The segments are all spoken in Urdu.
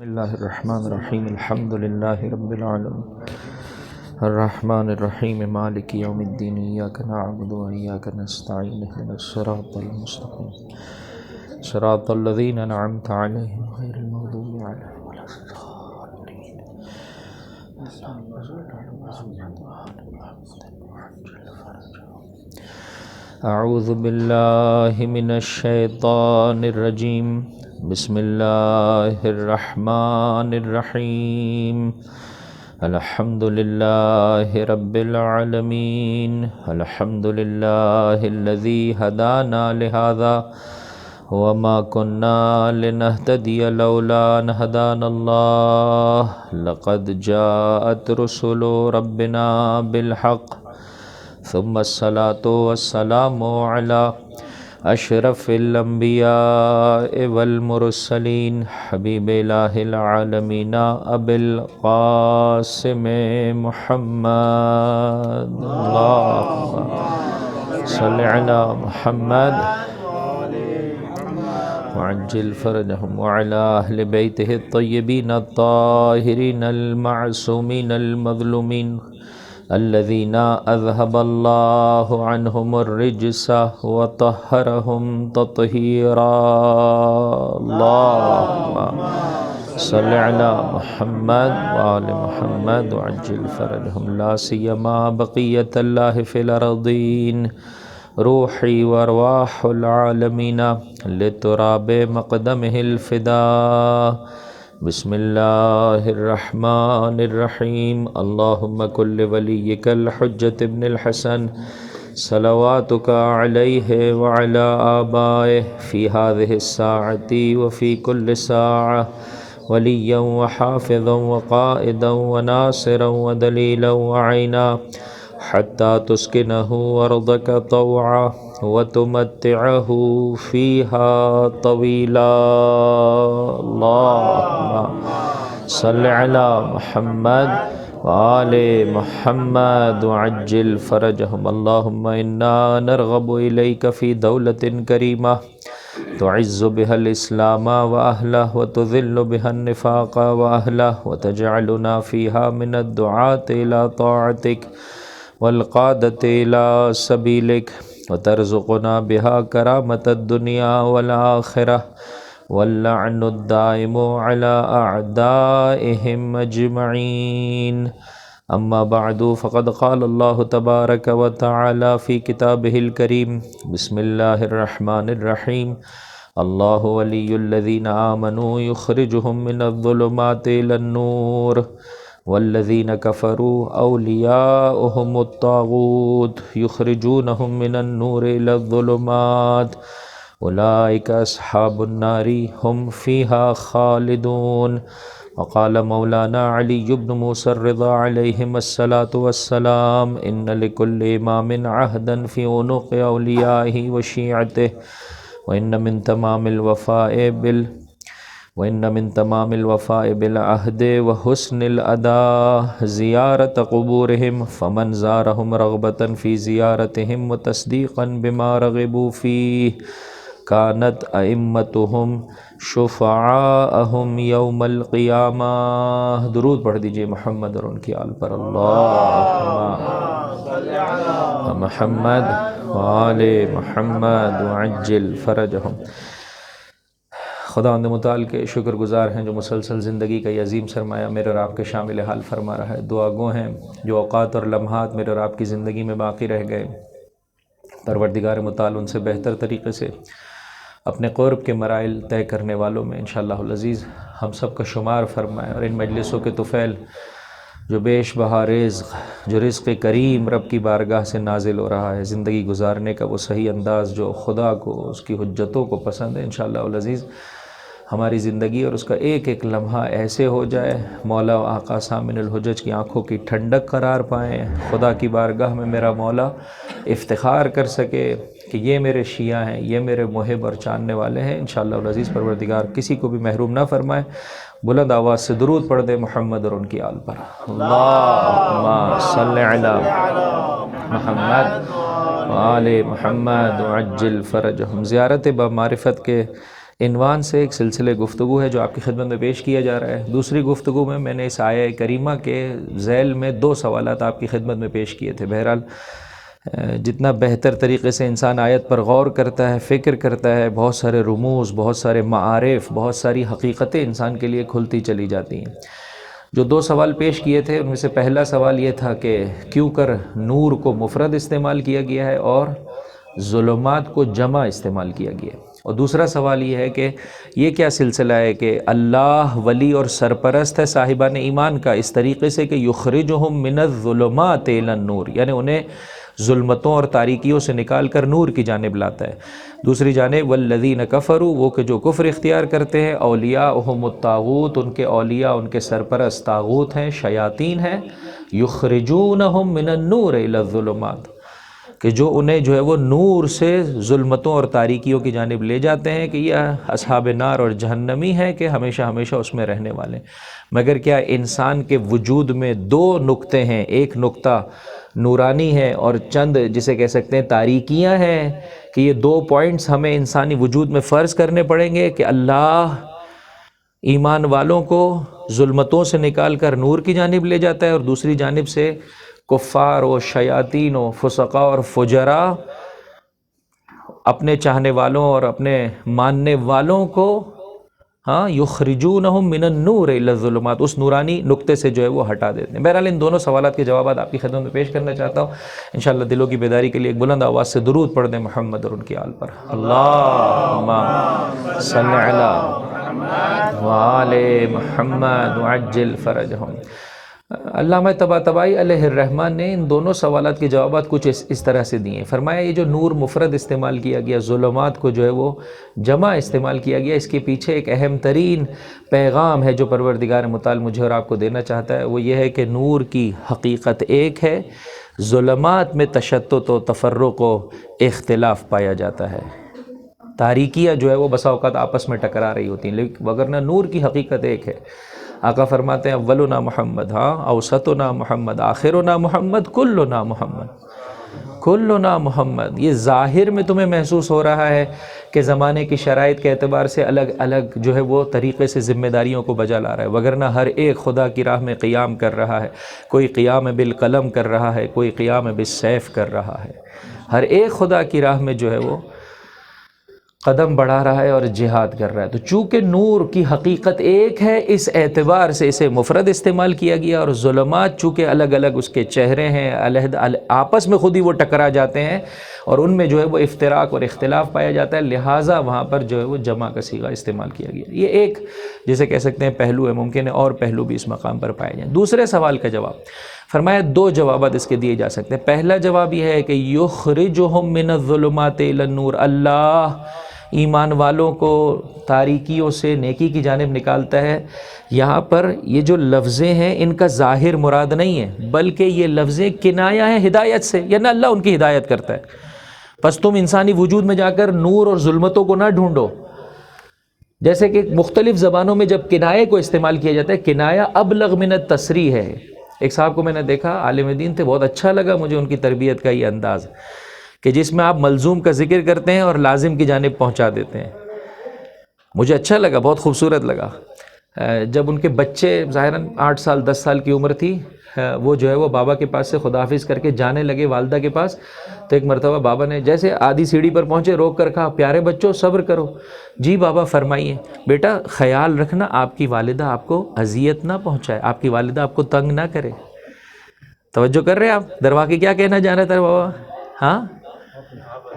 بسم اللہ الرحمن الرحیم الحمد للہ رب العالمین الرحمن الرحیم مالک یوم الدین ایاک نعبد و ایاک نستعین اهدنا الصراط المستقیم صراط الذین انعمت علیہم غیر المغضوب علیہم ولا الضالین اعوذ باللہ من الشیطان الرجیم بسم اللہ الرحمن الرحیم الحمد للہ رب العالمین الحمد للہ الذی ہدانا لہذا وما كنا لنهتدي لولا ان هدانا اللہ لقد جاءت رسل ربنا بالحق ثم الصلاة والسلام على اشرف الانبیاء والمرسلین حبیب الہ العالمین ابی القاسم محمد اللہم صلی علی محمد وعجل فرجهم وعلى اہل بیتہ الطیبین الطاہرین المعصومین المظلومین الذين أذهب الله عنهم الرجس وطهرهم تطهيرا اللهم صل على محمد وآل محمد وعجل فرجهم لا سيما بقية الله في الأرضين روحي وارواح العالمين لتراب مقدمه الفداء بسم اللہ الرحمن الرحیم اللہم کل ولیک الحجت ابن الحسن صلواتک علیہ وعلی آبائہ فی هذه الساعة وفی کل ساعة ولیا وحافظا وقائدا وناصرا ودلیلا وعینا حتی تسکنہ ارضک طوعا وتمتعه فيها طويلا اللهم صل على محمد وآل محمد وعجل فرجهم اللهم إنا نرغب إليك في دولة كريمة تعز بها الإسلام وأهله وتذل بها النفاق وأهله وتجعلنا فيها من الدعاة إلى طاعتك والقادة إلى سبيلك وترزقنا بها كرامة الدنيا والآخرة واللعن الدائم على أعدائهم أجمعين أما بعد فقد قال الله تبارك وتعالى في كتابه الكريم بسم الله الرحمن الرحيم الله ولي الذين آمنوا يخرجهم من الظلمات إلى النور والذين كفروا أولياؤهم الطاغوت يخرجونهم من النور إلى الظلمات أولئك أصحاب النار هم فيها خالدون وقال مولانا علي بن موسى الرضا عليهم الصلاة والسلام إن لكل إمام عهدا في عنق أوليائه وشيعته وإن من تمام الوفاء بالعهد وحسن الأداء زيارة قبورهم فمن زارهم رغبة في زيارتهم وتصديقا بما رغبوا فيه كانت أئمتهم شفعاءهم يوم القيامة درود پڑھ دیجئے محمد اور ان کی آل پر اللہم محمد وآل محمد وعجل فرجهم خداوند متعال کے شکر گزار ہیں جو مسلسل زندگی کا یہ عظیم سرمایہ میرے اور آپ کے شامل حال فرما رہا ہے دعا گو ہیں جو اوقات اور لمحات میرے اور آپ کی زندگی میں باقی رہ گئے پروردگار متعال ان سے بہتر طریقے سے اپنے قرب کے مراحل طے کرنے والوں میں انشاءاللہ العزیز ہم سب کا شمار فرمائے اور ان مجلسوں کے طفیل جو بیش بہا رزق جو رزق کریم رب کی بارگاہ سے نازل ہو رہا ہے زندگی گزارنے کا وہ صحیح انداز جو خدا کو اس کی حجتوں کو پسند ہے انشاءاللہ العزیز ہماری زندگی اور اس کا ایک ایک لمحہ ایسے ہو جائے مولا و آقا سامن الحجج کی آنکھوں کی ٹھنڈک قرار پائیں خدا کی بارگاہ میں میرا مولا افتخار کر سکے کہ یہ میرے شیعہ ہیں یہ میرے محب اور چاہنے والے ہیں انشاءاللہ العزیز پروردگار کسی کو بھی محروم نہ فرمائے بلند آواز سے درود پڑھ دے محمد اور ان کی آل پر اللہم صلی علی محمد وآل محمد وعجل فرجہم۔ زیارت بامعرفت کے عنوان سے ایک سلسلے گفتگو ہے جو آپ کی خدمت میں پیش کیا جا رہا ہے۔ دوسری گفتگو میں نے اس آیہ کریمہ کے ذیل میں 2 سوالات آپ کی خدمت میں پیش کیے تھے۔ بہرحال جتنا بہتر طریقے سے انسان آیت پر غور کرتا ہے، فکر کرتا ہے، بہت سارے رموز، بہت سارے معارف، بہت ساری حقیقتیں انسان کے لیے کھلتی چلی جاتی ہیں۔ جو 2 سوال پیش کیے تھے ان میں سے پہلا سوال یہ تھا کہ کیوں کر نور کو مفرد استعمال کیا گیا ہے اور ظلمات کو جمع استعمال کیا گیا ہے، اور دوسرا سوال یہ ہے کہ یہ کیا سلسلہ ہے کہ اللہ ولی اور سرپرست ہے صاحبان ایمان کا اس طریقے سے کہ یخرجہم من الظلمات الی النور، یعنی انہیں ظلمتوں اور تاریکیوں سے نکال کر نور کی جانب لاتا ہے۔ دوسری جانب والذین کفروا، وہ کہ جو کفر اختیار کرتے ہیں، اولیاءہم الطاغوت، ان کے اولیاء، ان کے سرپرست طاغوت ہیں، شیاطین ہیں، یخرجونہم من النور الی الظلمات، کہ جو انہیں جو ہے وہ نور سے ظلمتوں اور تاریکیوں کی جانب لے جاتے ہیں، کہ یہ اصحاب نار اور جہنمی ہیں کہ ہمیشہ ہمیشہ اس میں رہنے والے۔ مگر کیا انسان کے وجود میں 2 نقطے ہیں، ایک نقطہ نورانی ہے اور چند جسے کہہ سکتے ہیں تاریکیاں ہیں، کہ یہ 2 پوائنٹس ہمیں انسانی وجود میں فرض کرنے پڑیں گے کہ اللہ ایمان والوں کو ظلمتوں سے نکال کر نور کی جانب لے جاتا ہے، اور دوسری جانب سے کفار و شیاطین و فسقاء اور فجراء اپنے چاہنے والوں اور اپنے ماننے والوں کو یخرجونہم من النور الی الظلمات، اس نورانی نقطے سے جو ہے وہ ہٹا دیتے ہیں۔ بہرحال ان دونوں سوالات کے جوابات آپ کی خدمت میں پیش کرنا چاہتا ہوں۔ انشاءاللہ دلوں کی بیداری کے لیے ایک بلند آواز سے درود پڑھ دیں محمد اور ان کی آل پر۔ اللہم صلی علی وآل محمد وعجل فرجہم۔ علامہ طباطبائی علیہ الرحمن نے ان دونوں سوالات کے جوابات کچھ اس طرح سے دیے ہیں۔ فرمایا یہ جو نور مفرد استعمال کیا گیا، ظلمات کو جو ہے وہ جمع استعمال کیا گیا، اس کے پیچھے ایک اہم ترین پیغام ہے جو پروردگار متعال مجھے اور آپ کو دینا چاہتا ہے، وہ یہ ہے کہ نور کی حقیقت ایک ہے، ظلمات میں تشتت و تفرق و اختلاف پایا جاتا ہے، تاریکیاں جو ہے وہ بسا اوقات آپس میں ٹکرا رہی ہوتی ہیں، لیکن وگرنہ نور کی حقیقت ایک ہے۔ آقا فرماتے ہیں اولنا محمد، اوسطنا محمد، آخرنا محمد، کلنا محمد، کلنا محمد۔ یہ ظاہر میں تمہیں محسوس ہو رہا ہے کہ زمانے کی شرائط کے اعتبار سے الگ الگ جو ہے وہ طریقے سے ذمہ داریوں کو بجا لا رہا ہے، وگرنہ ہر ایک خدا کی راہ میں قیام کر رہا ہے، کوئی قیام بالقلم کر رہا ہے، کوئی قیام بالسیف کر رہا ہے، ہر ایک خدا کی راہ میں جو ہے وہ قدم بڑھا رہا ہے اور جہاد کر رہا ہے۔ تو چونکہ نور کی حقیقت ایک ہے، اس اعتبار سے اسے مفرد استعمال کیا گیا، اور ظلمات چونکہ الگ الگ اس کے چہرے ہیں، علیحدہ آپس میں خود ہی وہ ٹکرا جاتے ہیں اور ان میں جو ہے وہ افتراق اور اختلاف پایا جاتا ہے، لہٰذا وہاں پر جو ہے وہ جمع کا صیغہ استعمال کیا گیا۔ یہ ایک جسے کہہ سکتے ہیں پہلو ہے، ممکن ہے اور پہلو بھی اس مقام پر پائے جائیں۔ دوسرے سوال کا جواب فرمایا 2 جوابات اس کے دیے جا سکتے ہیں۔ پہلا جواب یہ ہے کہ یخرجہم من الظلمات الی النور، اللہ ایمان والوں کو تاریکیوں سے نیکی کی جانب نکالتا ہے۔ یہاں پر یہ جو لفظیں ہیں ان کا ظاہر مراد نہیں ہے، بلکہ یہ لفظیں کنایہ ہیں ہدایت سے، یعنی اللہ ان کی ہدایت کرتا ہے۔ پس تم انسانی وجود میں جا کر نور اور ظلمتوں کو نہ ڈھونڈو۔ جیسے کہ مختلف زبانوں میں جب کنایے کو استعمال کیا جاتا ہے، کنایہ ابلغ من التصریح ہے۔ ایک صاحب کو میں نے دیکھا، عالم دین تھے، بہت اچھا لگا مجھے ان کی تربیت کا یہ انداز کہ جس میں آپ ملزوم کا ذکر کرتے ہیں اور لازم کی جانب پہنچا دیتے ہیں۔ مجھے اچھا لگا، بہت خوبصورت لگا۔ جب ان کے بچے ظاہراً 8 سال 10 سال کی عمر تھی، وہ جو ہے وہ بابا کے پاس سے خداحافظ کر کے جانے لگے والدہ کے پاس، تو ایک مرتبہ بابا نے جیسے آدھی سیڑھی پر پہنچے روک کر کہا پیارے بچوں صبر کرو۔ جی بابا فرمائیے۔ بیٹا خیال رکھنا آپ کی والدہ آپ کو اذیت نہ پہنچائے، آپ کی والدہ آپ کو تنگ نہ کرے۔ توجہ کر رہے ہیں آپ؟ درواقی کیا کہنا چاہ رہا تھا بابا؟ ہاں،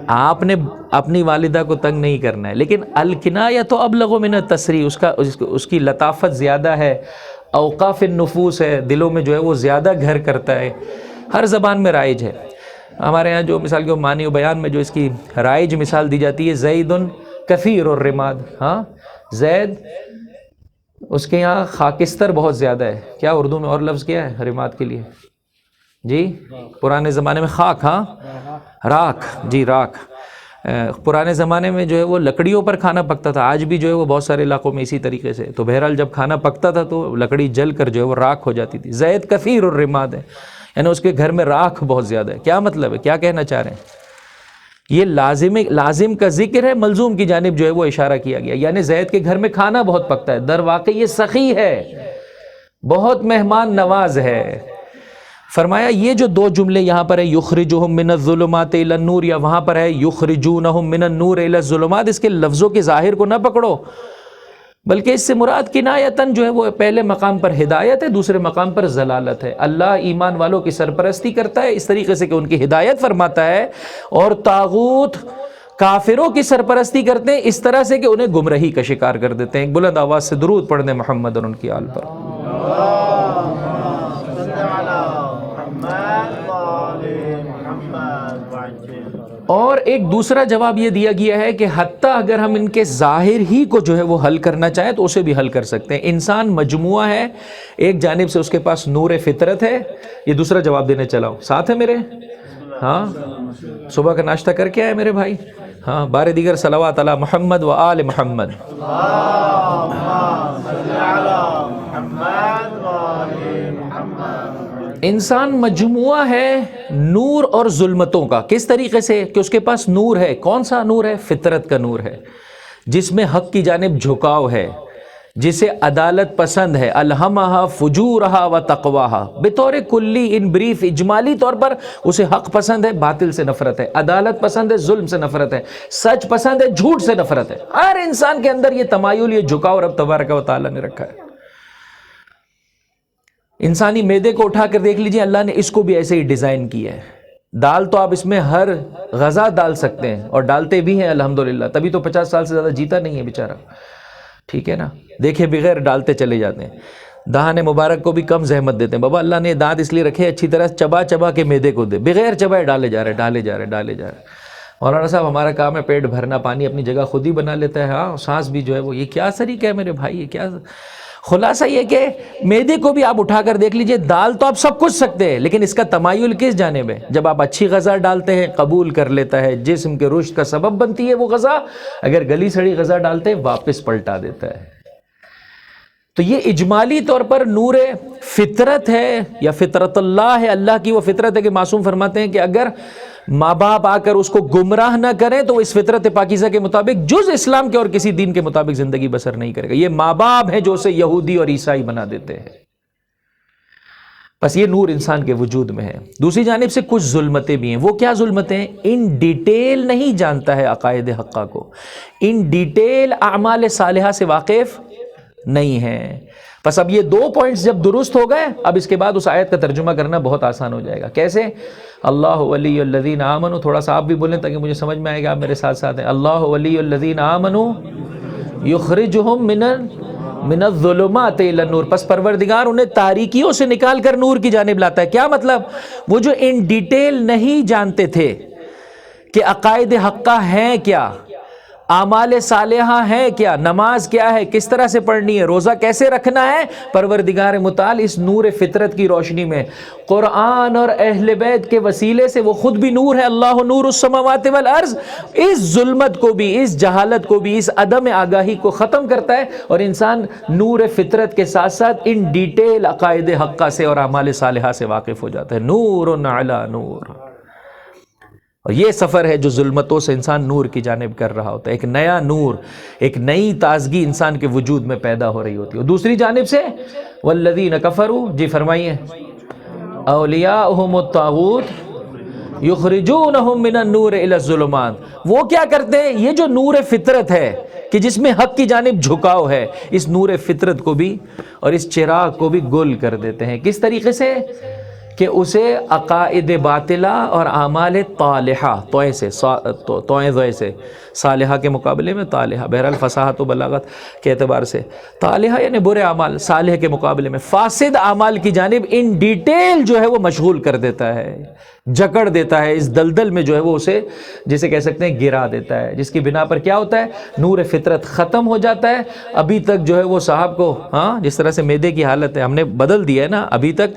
آپ نے اپنی والدہ کو تنگ نہیں کرنا ہے، لیکن الکنایہ تو ابلغ من التصریح، اس کی لطافت زیادہ ہے، اوقاف النفوس ہے، دلوں میں جو ہے وہ زیادہ گھر کرتا ہے، ہر زبان میں رائج ہے۔ ہمارے ہاں جو مثال کے معنی و بیان میں جو اس کی رائج مثال دی جاتی ہے، زید کثیر الرماد، ہاں زید اس کے یہاں خاکستر بہت زیادہ ہے۔ کیا اردو میں اور لفظ کیا ہے رماد کے لیے؟ جی پرانے زمانے میں خاک، ہاں راکھ، جی راکھ۔ پرانے زمانے میں جو ہے وہ لکڑیوں پر کھانا پکتا تھا، آج بھی جو ہے وہ بہت سارے علاقوں میں اسی طریقے سے۔ تو بہرحال جب کھانا پکتا تھا تو لکڑی جل کر جو ہے وہ راکھ ہو جاتی تھی۔ زید کثیر الرماد ہے، یعنی اس کے گھر میں راکھ بہت زیادہ ہے۔ کیا مطلب ہے؟ کیا کہنا چاہ رہے ہیں؟ یہ لازم کا ذکر ہے، ملزوم کی جانب جو ہے وہ اشارہ کیا گیا، یعنی زید کے گھر میں کھانا بہت پکتا ہے، در واقع یہ سخی ہے، بہت مہمان نواز ہے۔ فرمایا یہ جو دو جملے یہاں پر ہے یخرجہم من الظلمات الی النور، یا وہاں پر ہے یخرجونہم من النور الی الظلمات، اس کے لفظوں کے ظاہر کو نہ پکڑو، بلکہ اس سے مراد کنایتاً جو ہے وہ پہلے مقام پر ہدایت ہے، دوسرے مقام پر ضلالت ہے۔ اللہ ایمان والوں کی سرپرستی کرتا ہے اس طریقے سے کہ ان کی ہدایت فرماتا ہے، اور طاغوت کافروں کی سرپرستی کرتے ہیں اس طرح سے کہ انہیں گمراہی کا شکار کر دیتے ہیں۔ ایک بلند آواز سے درود پڑھنے محمد اور ان کی آل پر۔ اور ایک دوسرا جواب یہ دیا گیا ہے کہ حتیٰ اگر ہم ان کے ظاہر ہی کو جو ہے وہ حل کرنا چاہیں تو اسے بھی حل کر سکتے ہیں۔ انسان مجموعہ ہے، ایک جانب سے اس کے پاس نور فطرت ہے، یہ دوسرا جواب دینے چلا ہوں، ساتھ ہے میرے؟ ہاں، صبح کا ناشتہ کر کے آئے میرے بھائی؟ ہاں، بار دیگر صلوات علی محمد و آل محمد۔ انسان مجموعہ ہے نور اور ظلمتوں کا۔ کس طریقے سے؟ کہ اس کے پاس نور ہے، کون سا نور ہے؟ فطرت کا نور ہے، جس میں حق کی جانب جھکاؤ ہے، جسے عدالت پسند ہے، الہمہا فجورہا و تقواہا، بطور کلی ان بریف اجمالی طور پر اسے حق پسند ہے، باطل سے نفرت ہے، عدالت پسند ہے، ظلم سے نفرت ہے، سچ پسند ہے، جھوٹ سے نفرت ہے۔ ہر انسان کے اندر یہ تمایل، یہ جھکاؤ رب تبارک و تعالیٰ نے رکھا ہے۔ انسانی معدے کو اٹھا کر دیکھ لیجئے، اللہ نے اس کو بھی ایسے ہی ڈیزائن کیا ہے۔ دال تو آپ اس میں ہر غذا ڈال سکتے ہیں، اور ڈالتے بھی ہیں الحمدللہ، تبھی تو 50 سال سے زیادہ جیتا نہیں ہے بیچارہ، ٹھیک ہے نا؟ دیکھیں بغیر ڈالتے چلے جاتے ہیں۔ دہان مبارک کو بھی کم زحمت دیتے ہیں، بابا اللہ نے دانت اس لیے رکھے اچھی طرح چبا چبا کے معدے کو دے، بغیر چبائے ڈالے جا رہے۔ مولانا صاحب ہمارا کام ہے پیٹ بھرنا، پانی اپنی جگہ خود ہی بنا لیتا ہے، ہاں سانس بھی جو ہے وہ، یہ کیا طریقہ ہے میرے بھائی؟ یہ کیا؟ خلاصہ یہ کہ معدے کو بھی آپ اٹھا کر دیکھ لیجئے، دال تو آپ سب کچھ سکتے ہیں، لیکن اس کا تمایل کس جانب ہے؟ جب آپ اچھی غذا ڈالتے ہیں قبول کر لیتا ہے، جسم کے رشد کا سبب بنتی ہے وہ غذا، اگر گلی سڑی غذا ڈالتے ہیں واپس پلٹا دیتا ہے۔ تو یہ اجمالی طور پر نور فطرت ہے یا فطرت اللہ ہے، اللہ کی وہ فطرت ہے کہ معصوم فرماتے ہیں کہ اگر ماں باپ آ کر اس کو گمراہ نہ کریں تو اس فطرت پاکیزہ کے مطابق جز اسلام کے اور کسی دین کے مطابق زندگی بسر نہیں کرے گا۔ یہ ماں باپ ہیں جو اسے یہودی اور عیسائی بنا دیتے ہیں۔ بس یہ نور انسان کے وجود میں ہے۔ دوسری جانب سے کچھ ظلمتیں بھی ہیں۔ وہ کیا ظلمتیں ہیں؟ ان ڈیٹیل نہیں جانتا ہے عقائد حقہ کو، ان ڈیٹیل اعمال صالحہ سے واقف نہیں ہے۔ بس اب یہ دو پوائنٹس جب درست ہو گئے، اب اس کے بعد اس آیت کا ترجمہ کرنا بہت آسان ہو جائے گا۔ کیسے؟ اللہ ولی الذین آمنوا، تھوڑا سا آپ بھی بولیں تاکہ مجھے سمجھ میں آئے گا، آپ میرے ساتھ ساتھ ہیں۔ اللہ ولی الذین آمنوا یخرجہم من الظلمات الی النور، پس پروردگار انہیں تاریکیوں سے نکال کر نور کی جانب لاتا ہے۔ کیا مطلب؟ وہ جو ان ڈیٹیل نہیں جانتے تھے کہ عقائد حقہ ہیں کیا، اعمال صالحہ ہیں کیا، نماز کیا ہے، کس طرح سے پڑھنی ہے، روزہ کیسے رکھنا ہے، پروردگار متعال اس نور فطرت کی روشنی میں قرآن اور اہل بیت کے وسیلے سے، وہ خود بھی نور ہے، اللہ نور السماوات والارض، اس ظلمت کو بھی، اس جہالت کو بھی، اس عدم آگاہی کو ختم کرتا ہے، اور انسان نور فطرت کے ساتھ ساتھ ان ڈیٹیل عقائد حقہ سے اور اعمال صالحہ سے واقف ہو جاتا ہے۔ نور علی نور۔ اور یہ سفر ہے جو ظلمتوں سے انسان نور کی جانب کر رہا ہوتا ہے، ایک نیا نور، ایک نئی تازگی انسان کے وجود میں پیدا ہو رہی ہوتی ہے۔ اور دوسری جانب سے والذین کفروا، جی فرمائیے، اولیاءہم الطاغوت یخرجونہم من النور الی الظلمات، وہ کیا کرتے ہیں؟ یہ جو نور فطرت ہے کہ جس میں حق کی جانب جھکاؤ ہے، اس نور فطرت کو بھی اور اس چراغ کو بھی گل کر دیتے ہیں۔ کس طریقے سے؟ کہ اسے عقائد باطلہ اور اعمال طالحہ، توئیں سے صالحہ کے مقابلے میں طالحہ، بہرحال فصاحت و بلاغت کے اعتبار سے طالحہ یعنی برے اعمال، صالح کے مقابلے میں فاسد اعمال کی جانب ان ڈیٹیل جو ہے وہ مشغول کر دیتا ہے، جکڑ دیتا ہے، اس دلدل میں جو ہے وہ اسے جسے کہہ سکتے ہیں گرا دیتا ہے، جس کی بنا پر کیا ہوتا ہے؟ نور فطرت ختم ہو جاتا ہے۔ ابھی تک جو ہے وہ صاحب کو، ہاں جس طرح سے معدے کی حالت ہے ہم نے بدل دیا ہے نا، ابھی تک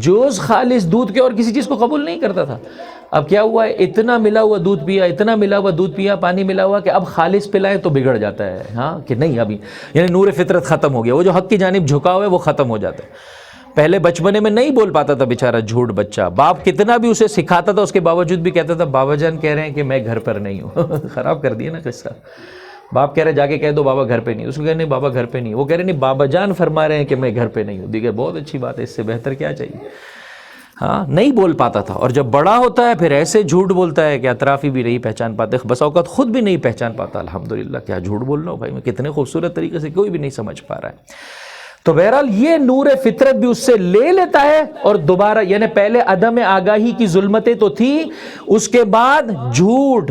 جوز خالص دودھ کے اور کسی چیز کو قبول نہیں کرتا تھا، اب کیا ہوا ہے؟ اتنا ملا ہوا دودھ پیا، اتنا ملا ہوا دودھ پیا، پانی ملا ہوا کہ اب خالص پلائے تو بگڑ جاتا ہے، ہاں کہ نہیں ابھی، یعنی نور فطرت ختم ہو گیا، وہ جو حق کی جانب جھکاؤ ہے وہ ختم ہو جاتا ہے۔ پہلے بچپنے میں نہیں بول پاتا تھا بیچارہ جھوٹ بچہ، باپ کتنا بھی اسے سکھاتا تھا اس کے باوجود بھی کہتا تھا بابا جان کہہ رہے ہیں کہ میں گھر پر نہیں ہوں۔ خراب کر دیا نا قصہ۔ باپ کہہ رہے جا کے کہہ دو بابا گھر پہ نہیں، اس کو کہہ نہیں بابا گھر پہ نہیں، وہ کہہ رہے نہیں بابا جان فرما رہے ہیں کہ میں گھر پہ نہیں ہوں۔ دیکھے بہت اچھی بات ہے، اس سے بہتر کیا چاہیے؟ ہاں، نہیں بول پاتا تھا، اور جب بڑا ہوتا ہے پھر ایسے جھوٹ بولتا ہے کہ اطرافی بھی نہیں پہچان پاتے، بس اوقات خود بھی نہیں پہچان پاتا۔ الحمدللہ کیا جھوٹ بول رہا ہوں بھائی میں، کتنے خوبصورت طریقے سے، کوئی بھی نہیں سمجھ پا رہا ہے۔ تو بہرحال یہ نور فطرت بھی اس سے لے لیتا ہے، اور دوبارہ یعنی پہلے عدم آگاہی کی ظلمتیں تو تھی، اس کے بعد جھوٹ،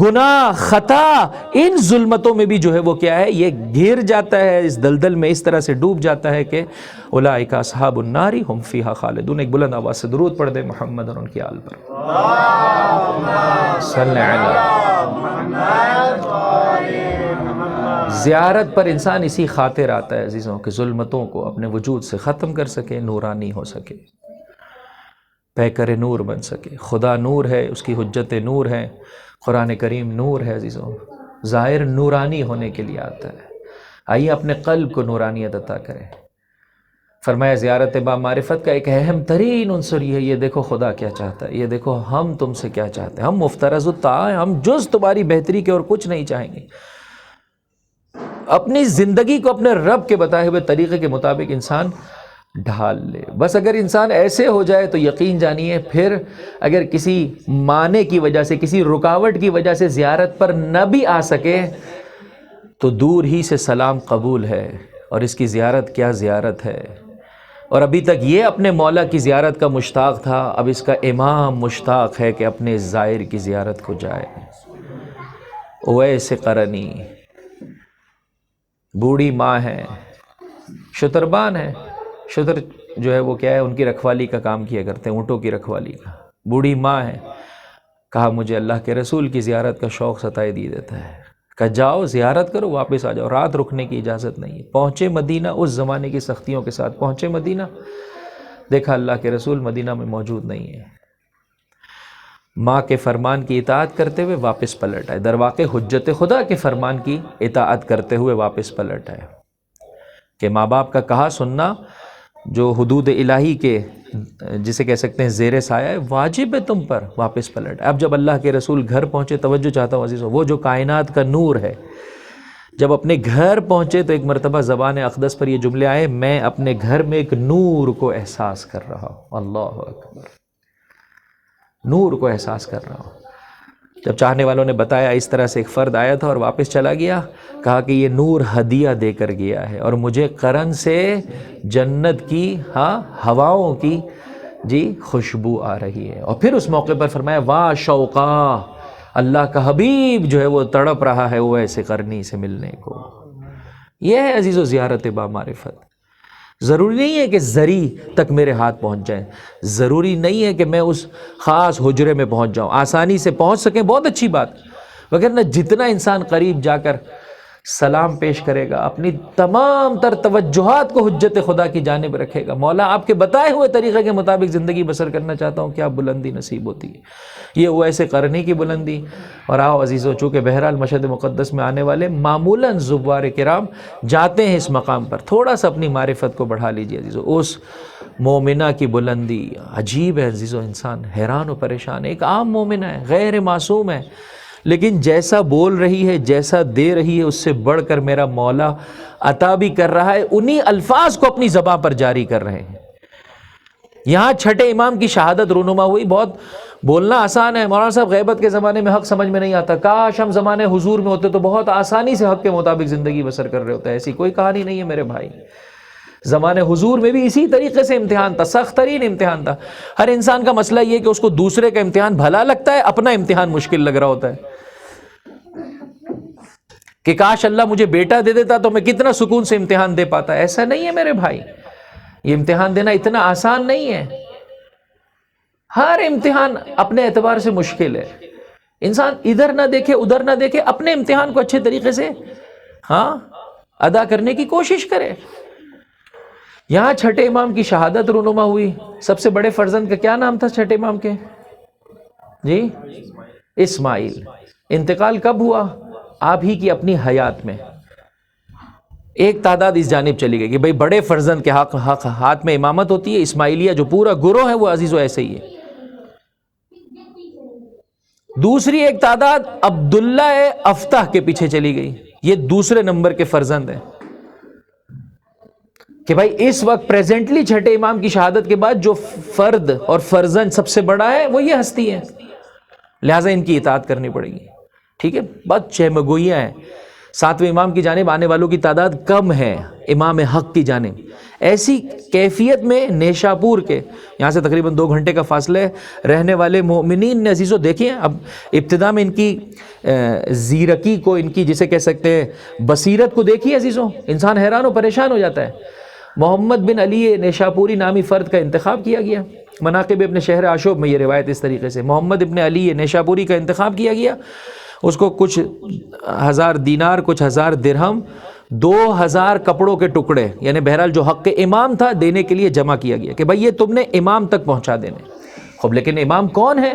گناہ، خطا، ان ظلمتوں میں بھی جو ہے وہ کیا ہے، یہ گر جاتا ہے، اس دلدل میں اس طرح سے ڈوب جاتا ہے کہ اولئک اصحاب النار هم فیہا خالدون۔ ایک بلند آواز سے درود پڑھ دے محمد اور ان کی آل پر، صلی زیارت پر انسان اسی خاطر آتا ہے عزیزوں کہ ظلمتوں کو اپنے وجود سے ختم کر سکے، نورانی ہو سکے، پیکر نور بن سکے۔ خدا نور ہے، اس کی حجت نور ہے، قرآن کریم نور ہے عزیزوں، ظاہر نورانی ہونے کے لیے آتا ہے۔ آئیے اپنے قلب کو نورانیت عطا کریں۔ فرمایا زیارت با معرفت کا ایک اہم ترین عنصر یہ ہے، یہ دیکھو خدا کیا چاہتا ہے، یہ دیکھو ہم تم سے کیا چاہتے ہیں، ہم مفترض الطاعہ ہیں، ہم جز تمہاری بہتری کے اور کچھ نہیں چاہیں گے۔ اپنی زندگی کو اپنے رب کے بتائے ہوئے طریقے کے مطابق انسان ڈھال لے۔ بس اگر انسان ایسے ہو جائے تو یقین جانیے پھر اگر کسی معنی کی وجہ سے، کسی رکاوٹ کی وجہ سے زیارت پر نہ بھی آ سکے تو دور ہی سے سلام قبول ہے، اور اس کی زیارت کیا زیارت ہے۔ اور ابھی تک یہ اپنے مولا کی زیارت کا مشتاق تھا، اب اس کا امام مشتاق ہے کہ اپنے زائر کی زیارت کو جائے۔ اویس قرنی بوڑھی ماں ہے، شتربان ہے، شتر جو ہے وہ کیا ہے، ان کی رکھوالی کا کام کیا کرتے ہیں، اونٹوں کی رکھوالی کا۔ بوڑھی ماں ہے، کہا مجھے اللہ کے رسول کی زیارت کا شوق ستائے دی دیتا ہے، کہا جاؤ زیارت کرو واپس آ جاؤ، رات رکنے کی اجازت نہیں ہے۔ پہنچے مدینہ، اس زمانے کی سختیوں کے ساتھ پہنچے مدینہ، دیکھا اللہ کے رسول مدینہ میں موجود نہیں ہے۔ ماں کے فرمان کی اطاعت کرتے ہوئے واپس پلٹ آئے، در واقع حجت خدا کے فرمان کی اطاعت کرتے ہوئے واپس پلٹ آئے کہ ماں باپ کا کہا سننا جو حدود الہی کے جسے کہہ سکتے ہیں زیر سایہ ہے، واجب ہے تم پر، واپس پلٹ آئے۔ اب جب اللہ کے رسول گھر پہنچے، توجہ چاہتا ہوں عزیزو، وہ جو کائنات کا نور ہے جب اپنے گھر پہنچے تو ایک مرتبہ زبان اقدس پر یہ جملے آئے، میں اپنے گھر میں ایک نور کو احساس کر رہا ہوں۔ اللہ اکبر، نور کو احساس کر رہا ہوں۔ جب چاہنے والوں نے بتایا اس طرح سے ایک فرد آیا تھا اور واپس چلا گیا، کہا کہ یہ نور ہدیہ دے کر گیا ہے اور مجھے قرن سے جنت کی ہواؤں کی خوشبو آ رہی ہے۔ اور پھر اس موقع پر فرمایا واہ شوقا، اللہ کا حبیب جو ہے وہ تڑپ رہا ہے وہ ایسے قرنی سے ملنے کو۔ یہ ہے عزیزو زیارت با معرفت۔ ضروری نہیں ہے کہ زری تک میرے ہاتھ پہنچ جائیں، ضروری نہیں ہے کہ میں اس خاص حجرے میں پہنچ جاؤں، آسانی سے پہنچ سکیں بہت اچھی بات، وگرنہ جتنا انسان قریب جا کر سلام پیش کرے گا، اپنی تمام تر توجہات کو حجت خدا کی جانب رکھے گا، مولا آپ کے بتائے ہوئے طریقے کے مطابق زندگی بسر کرنا چاہتا ہوں، کیا بلندی نصیب ہوتی ہے۔ یہ وہ ایسے قرنی کی بلندی۔ اور آؤ عزیزو، چونکہ بہرحال مشہد مقدس میں آنے والے معمولاً زوار کرام جاتے ہیں اس مقام پر، تھوڑا سا اپنی معرفت کو بڑھا لیجیے عزیزو۔ اس مومنہ کی بلندی عجیب ہے عزیزو، انسان حیران و پریشان ہے۔ ایک عام مومنہ ہے، غیر معصوم ہے، لیکن جیسا بول رہی ہے، جیسا دے رہی ہے، اس سے بڑھ کر میرا مولا عطا بھی کر رہا ہے، انہی الفاظ کو اپنی زبان پر جاری کر رہے ہیں۔ یہاں چھٹے امام کی شہادت رونما ہوئی۔ بہت بولنا آسان ہے، مولانا صاحب غیبت کے زمانے میں حق سمجھ میں نہیں آتا، کاش ہم زمانے حضور میں ہوتے تو بہت آسانی سے حق کے مطابق زندگی بسر کر رہے ہوتے۔ ایسی کوئی کہانی نہیں ہے میرے بھائی، زمانے حضور میں بھی اسی طریقے سے امتحان تھا، سخت ترین امتحان تھا۔ ہر انسان کا مسئلہ یہ کہ اس کو دوسرے کا امتحان بھلا لگتا ہے، اپنا امتحان مشکل لگ رہا ہوتا ہے کہ کاش اللہ مجھے بیٹا دے دیتا تو میں کتنا سکون سے امتحان دے پاتا۔ ایسا نہیں ہے میرے بھائی، یہ امتحان دینا اتنا آسان نہیں ہے، ہر امتحان اپنے اعتبار سے مشکل ہے۔ انسان ادھر نہ دیکھے ادھر نہ دیکھے، اپنے امتحان کو اچھے طریقے سے ادا کرنے کی کوشش کرے۔ یہاں چھٹے امام کی شہادت رونما ہوئی۔ سب سے بڑے فرزند کا کیا نام تھا چھٹے امام کے؟ اسماعیل۔ انتقال کب ہوا؟ آپ ہی کی اپنی حیات میں۔ ایک تعداد اس جانب چلی گئی کہ بھئی بڑے فرزند کے حق ہاتھ میں امامت ہوتی ہے. اسماعیلیہ جو پورا گروہ ہے وہ عزیز و ایسے ہی ہے. دوسری ایک تعداد عبداللہ افتح کے پیچھے چلی گئی. یہ دوسرے نمبر کے فرزند ہیں کہ بھائی اس وقت پریزنٹلی چھٹے امام کی شہادت کے بعد جو فرد اور فرزند سب سے بڑا ہے وہ یہ ہستی ہے, لہٰذا ان کی اطاعت کرنی پڑے گی. ٹھیک ہے, بس چہمگوئیاں ہیں. ساتویں امام کی جانب آنے والوں کی تعداد کم ہے امام حق کی جانب. ایسی کیفیت میں نیشاپور کے, یہاں سے تقریباً 2 گھنٹے کا فاصلہ ہے, رہنے والے مومنین نے عزیزو دیکھیں اب ابتدا میں ان کی زیرکی کو, ان کی جسے کہہ سکتے ہیں بصیرت کو دیکھیے عزیزو, انسان حیران و پریشان ہو جاتا ہے. محمد بن علی نیشاپوری نامی فرد کا انتخاب کیا گیا. مناقب ابن شہر آشوب میں یہ روایت اس طریقے سے, محمد ابن علی نیشاپوری کا انتخاب کیا گیا. اس کو کچھ 1000 دینار, کچھ 1000 درہم, 2000 کپڑوں کے ٹکڑے, یعنی بہرحال جو حق امام تھا دینے کے لیے جمع کیا گیا کہ بھائی یہ تم نے امام تک پہنچا دینے. خوب لیکن امام کون ہے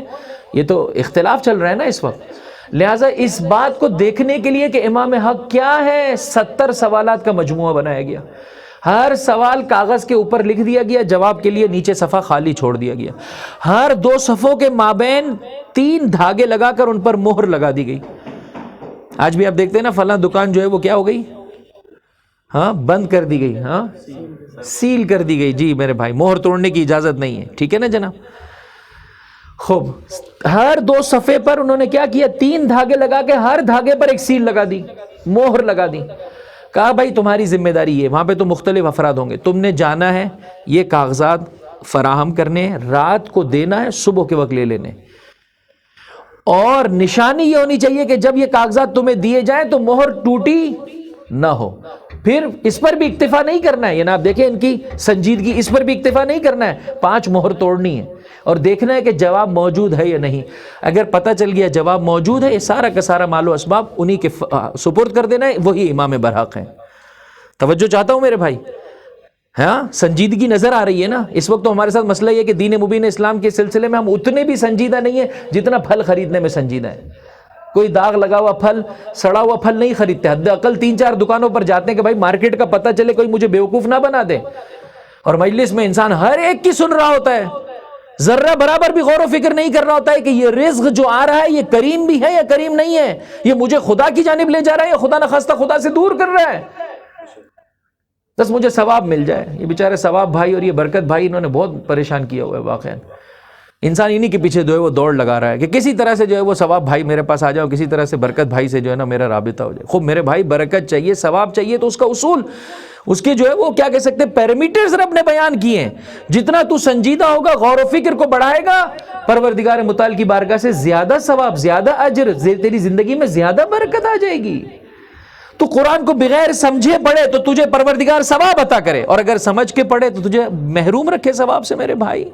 یہ تو اختلاف چل رہا ہے نا اس وقت. لہٰذا اس بات کو دیکھنے کے لیے کہ امام حق کیا ہے 70 سوالات کا مجموعہ بنایا گیا. ہر سوال کاغذ کے اوپر لکھ دیا گیا, جواب کے لیے نیچے صفحہ خالی چھوڑ دیا گیا. ہر 2 صفوں کے مابین 3 دھاگے لگا کر ان پر مہر لگا دی گئی. آج بھی آپ دیکھتے ہیں نا فلاں دکان جو ہے وہ کیا ہو گئی, ہاں بند کر دی گئی, ہاں سیل کر دی گئی. جی میرے بھائی, مہر توڑنے کی اجازت نہیں ہے. ٹھیک ہے نا جناب. خوب, ہر 2 صفحے پر انہوں نے کیا کیا, 3 دھاگے لگا کے ہر دھاگے پر ایک سیل لگا دی, مہر لگا دی. کہا بھائی تمہاری ذمہ داری ہے, وہاں پہ تو مختلف افراد ہوں گے, تم نے جانا ہے یہ کاغذات فراہم کرنے, رات کو دینا ہے, صبح کے وقت لے لینے. اور نشانی یہ ہونی چاہیے کہ جب یہ کاغذات تمہیں دیے جائیں تو مہر ٹوٹی نہ ہو. پھر اس پر بھی اکتفا نہیں کرنا ہے, یعنی آپ دیکھیں ان کی سنجیدگی, اس پر بھی اکتفا نہیں کرنا ہے, 5 مہر توڑنی ہے اور دیکھنا ہے کہ جواب موجود ہے یا نہیں. اگر پتہ چل گیا جواب موجود ہے, یہ سارا کا سارا مال و اسباب انہی کے سپرد کر دینا ہے, وہی امام برحق ہیں. توجہ چاہتا ہوں میرے بھائی, ہاں سنجیدگی نظر آ رہی ہے نا. اس وقت تو ہمارے ساتھ مسئلہ یہ ہے کہ دین مبین اسلام کے سلسلے میں ہم اتنے بھی سنجیدہ نہیں ہیں جتنا پھل خریدنے میں سنجیدہ ہے. کوئی داغ لگا ہوا پھل, سڑا ہوا پھل نہیں خریدتے, حد اقل 3-4 دکانوں پر جاتے ہیں کہ بھائی مارکیٹ کا پتہ چلے, کوئی مجھے بیوقوف نہ بنا دے. اور مجلس میں انسان ہر ایک کی سن رہا ہوتا ہے, ذرہ برابر بھی غور و فکر نہیں کر رہا ہوتا ہے کہ یہ رزق جو آ رہا ہے یہ کریم بھی ہے یا کریم نہیں ہے, یہ مجھے خدا کی جانب لے جا رہا ہے یا خدا نخواستہ خدا سے دور کر رہا ہے. بس مجھے ثواب مل جائے. یہ بیچارے ثواب بھائی اور یہ برکت بھائی انہوں نے بہت پریشان کیا ہوا ہے. واقعا انسان انہی کے پیچھے جو ہے وہ دوڑ لگا رہا ہے کہ کسی طرح سے جو ہے وہ ثواب بھائی میرے پاس آ جاؤ, کسی طرح سے برکت بھائی سے جو ہے نا میرا رابطہ ہو جائے. خوب میرے بھائی, برکت چاہیے, ثواب چاہیے تو اس کا اصول, اس کے جو ہے وہ کیا کہہ سکتے ہیں پیرامیٹرز رب نے بیان کیے ہیں. جتنا تو سنجیدہ ہوگا, غور و فکر کو بڑھائے گا, پروردگار متعال کی بارگاہ سے زیادہ ثواب, زیادہ اجر, تیری زندگی میں زیادہ برکت آ جائے گی. تو قرآن کو بغیر سمجھے پڑھے تو تجھے پروردگار ثواب عطا کرے, اور اگر سمجھ کے پڑھے تو تجھے محروم رکھے ثواب سے. میرے بھائی,